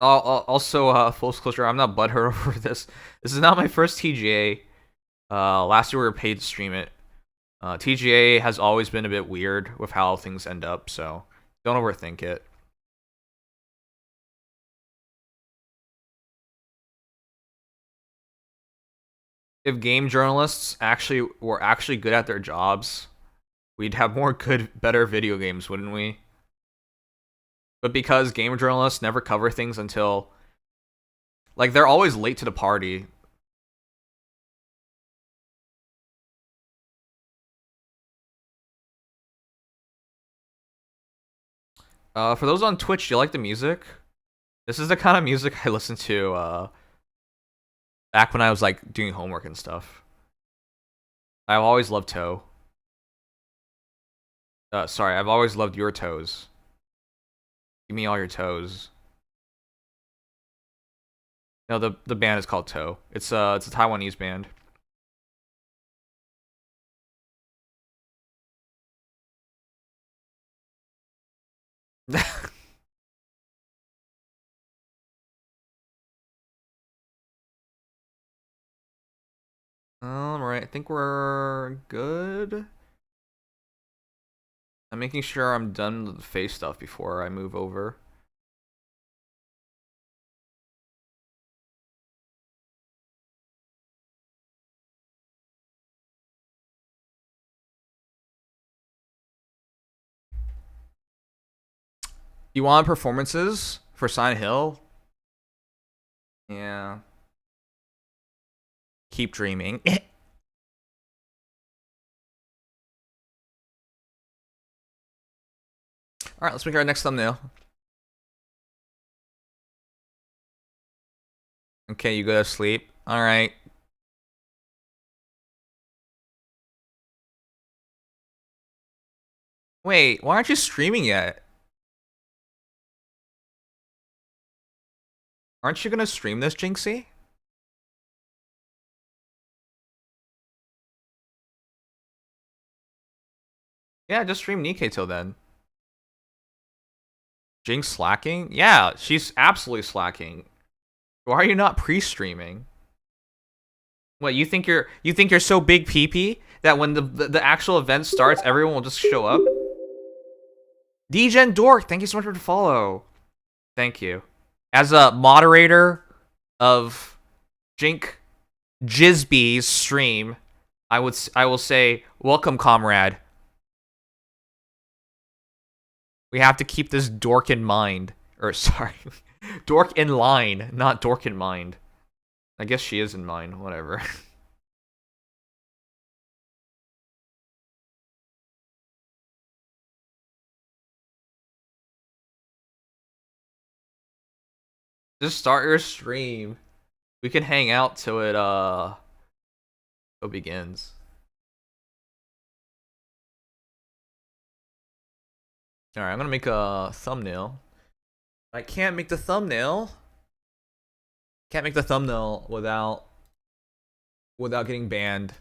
Also, full disclosure, I'm not butthurt over this. This is not my first TGA. Last year we were paid to stream it. TGA has always been a bit weird with how things end up, so don't overthink it. If game journalists were actually good at their jobs, we'd have more better video games, wouldn't we? But because game journalists never cover things until, like, they're always late to the party. For those on Twitch, do you like the music? This is the kind of music I listened to back when I was like doing homework and stuff. I've always loved Toe. Sorry, I've always loved your toes. Give me all your toes. No, the band is called Toe. It's a Taiwanese band. Alright, I think we're good. I'm making sure I'm done with the face stuff before I move over. You want performances for Silent Hill? Yeah. Keep dreaming. Alright, let's make our next thumbnail. Okay, you go to sleep. Alright. Wait, why aren't you streaming yet? Aren't you gonna stream this, Jinxie? Yeah, just stream Nikke till then. Jinx slacking? Yeah, she's absolutely slacking. Why are you not pre-streaming? What, you think you're so big PP that when the actual event starts, everyone will just show up? Degen Dork, thank you so much for the follow. Thank you. As a moderator of Jink Jizby's stream, I will say, welcome, comrade. We have to keep this dork in mind. Or, sorry. Dork in line, not dork in mind. I guess she is in mind, whatever. Just start your stream. We can hang out till it begins. Alright, I'm gonna make a thumbnail. I can't make the thumbnail. Can't make the thumbnail without getting banned.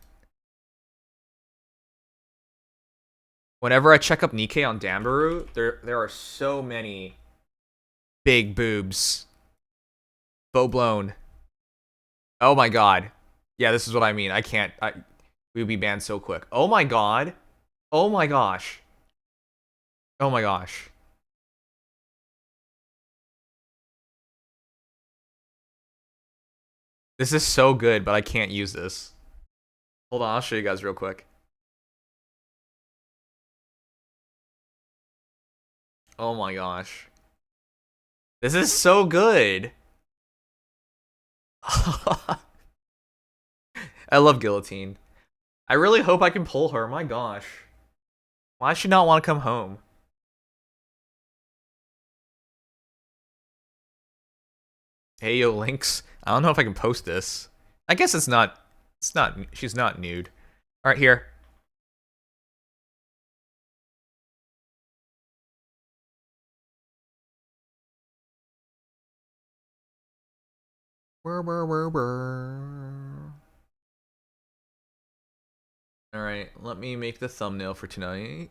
Whenever I check up Nikkei on Dambaru, there are so many big boobs. Full blown. Oh my god. Yeah, this is what I mean. We would be banned so quick. Oh my god. Oh my gosh. Oh my gosh. This is so good, but I can't use this. Hold on, I'll show you guys real quick. Oh my gosh. This is so good. I love Guillotine. I really hope I can pull her. My gosh. Why does she not want to come home? Hey yo, Lynx. I don't know if I can post this. I guess she's not nude. Alright, here. Alright, let me make the thumbnail for tonight.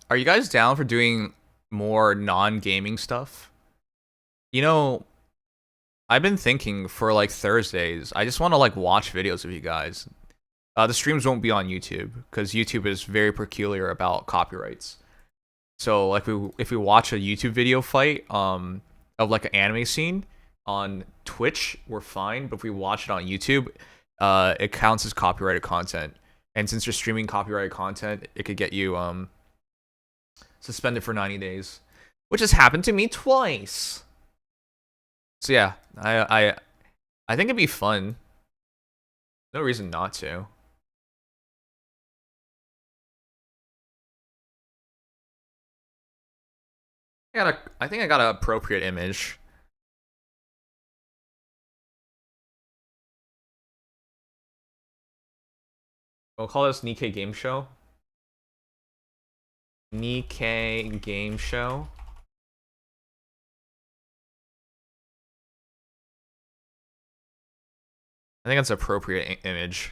Are you guys down for doing more non-gaming stuff? You know, I've been thinking for like Thursdays, I just want to like watch videos of you guys. The streams won't be on YouTube because YouTube is very peculiar about copyrights. So like if we watch a YouTube video fight of like an anime scene on Twitch, we're fine. But if we watch it on YouTube, it counts as copyrighted content. And since you're streaming copyrighted content, it could get you suspended for 90 days, which has happened to me twice. So yeah, I think it'd be fun. No reason not to. I think I got an appropriate image. We'll call this Nikkei Game Show. Nikkei Game Show. I think that's an appropriate image.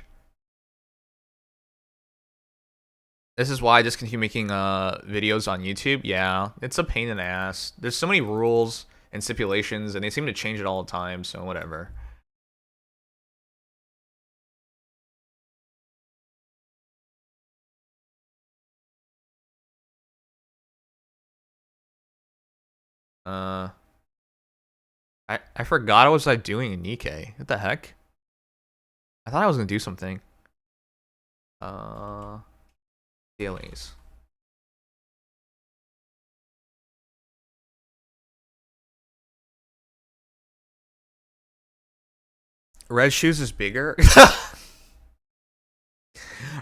This is why I just continue making videos on YouTube. Yeah, it's a pain in the ass. There's so many rules and stipulations, and they seem to change it all the time, so whatever. I forgot what was I doing in Nikkei. What the heck? I thought I was gonna do something. Dailies. Red shoes is bigger?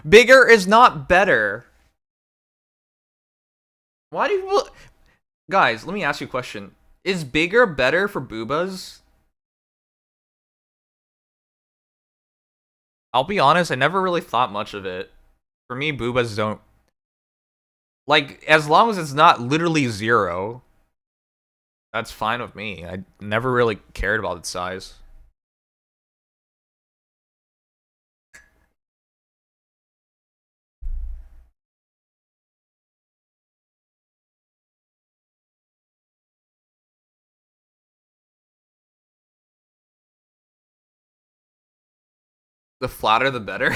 Bigger is not better. Why do people... Guys, let me ask you a question. Is bigger better for boobas? I'll be honest, I never really thought much of it. For me, boobas don't... Like, as long as it's not literally 0, that's fine with me. I never really cared about its size. The flatter, the better.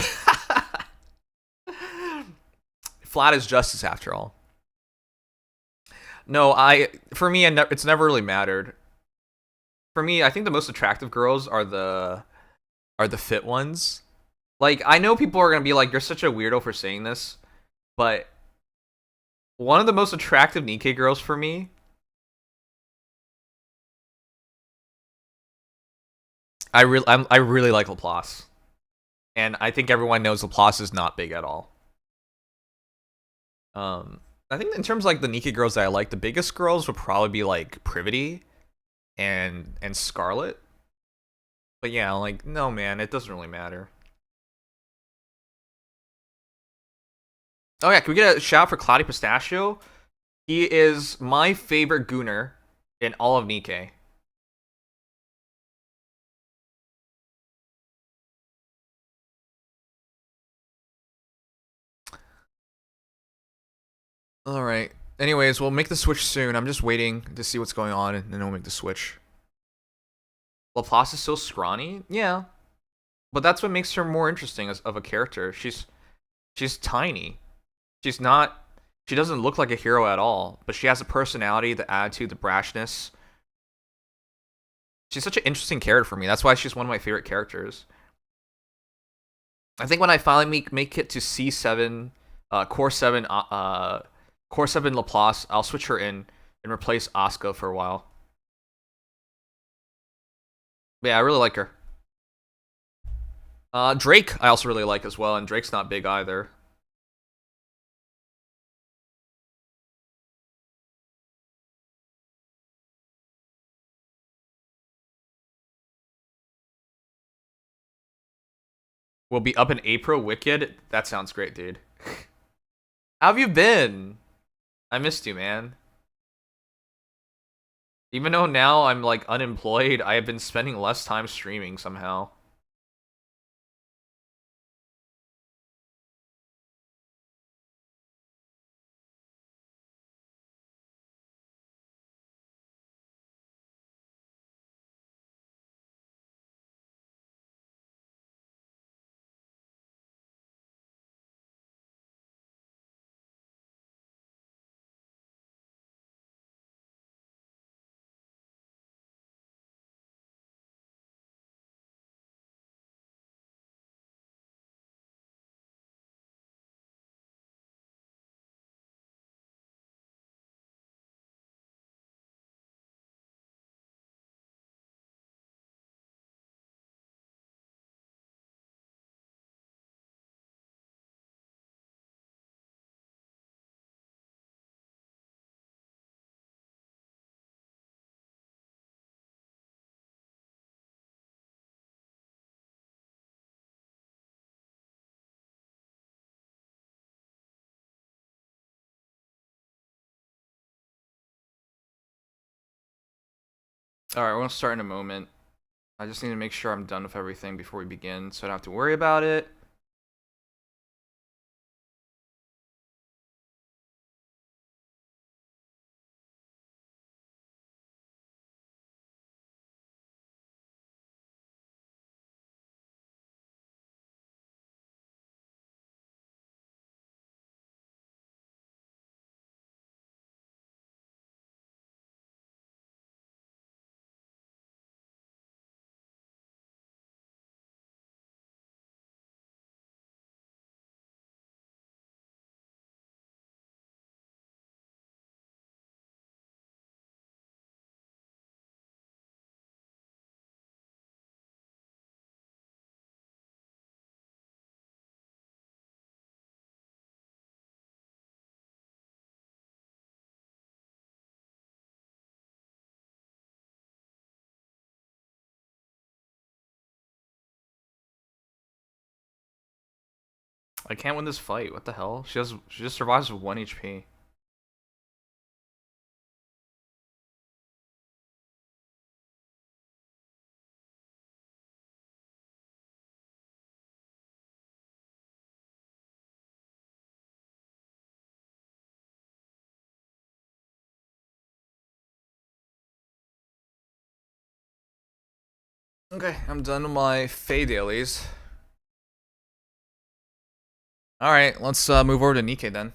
Flat is justice, after all. No, for me, it's never really mattered. For me, I think the most attractive girls are the fit ones. Like, I know people are gonna be like, "You're such a weirdo for saying this," but one of the most attractive Nikkei girls for me. I really like Laplace, and I think everyone knows Laplace is not big at all. I think in terms of like the Nikkei girls that I like, the biggest girls would probably be like Privity and Scarlet. But yeah, like, no man, it doesn't really matter. Oh yeah, can we get a shout for Cloudy Pistachio? He is my favorite Gooner in all of Nikkei. Alright. Anyways, we'll make the switch soon. I'm just waiting to see what's going on, and then we'll make the switch. Laplace is so scrawny? Yeah. But that's what makes her more interesting as of a character. She's tiny. She doesn't look like a hero at all, but she has the personality, the attitude, the brashness. She's such an interesting character for me. That's why she's one of my favorite characters. I think when I finally make it to C7, Core 7, Core 7 Laplace, I'll switch her in and replace Asuka for a while. But yeah, I really like her. Drake, I also really like as well, and Drake's not big either. We'll be up in April, Wicked. That sounds great, dude. How have you been? I missed you, man. Even though now I'm like unemployed, I have been spending less time streaming somehow. Alright, we're gonna start in a moment. I just need to make sure I'm done with everything before we begin, so I don't have to worry about it. I can't win this fight. What the hell? She just survives with 1 HP. Okay, I'm done with my Fae dailies. Alright, let's move over to Nikke then.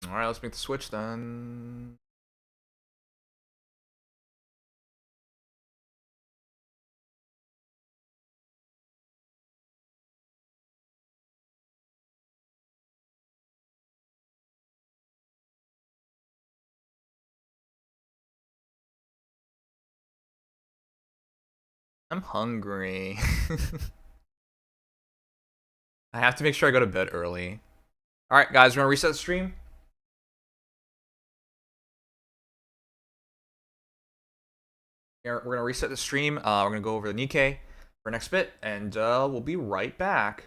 Alright, let's make the switch then. I'm hungry. I have to make sure I go to bed early. Alright, guys, we're gonna reset the stream. We're gonna reset the stream. We're gonna go over the Nikke for next bit, and we'll be right back.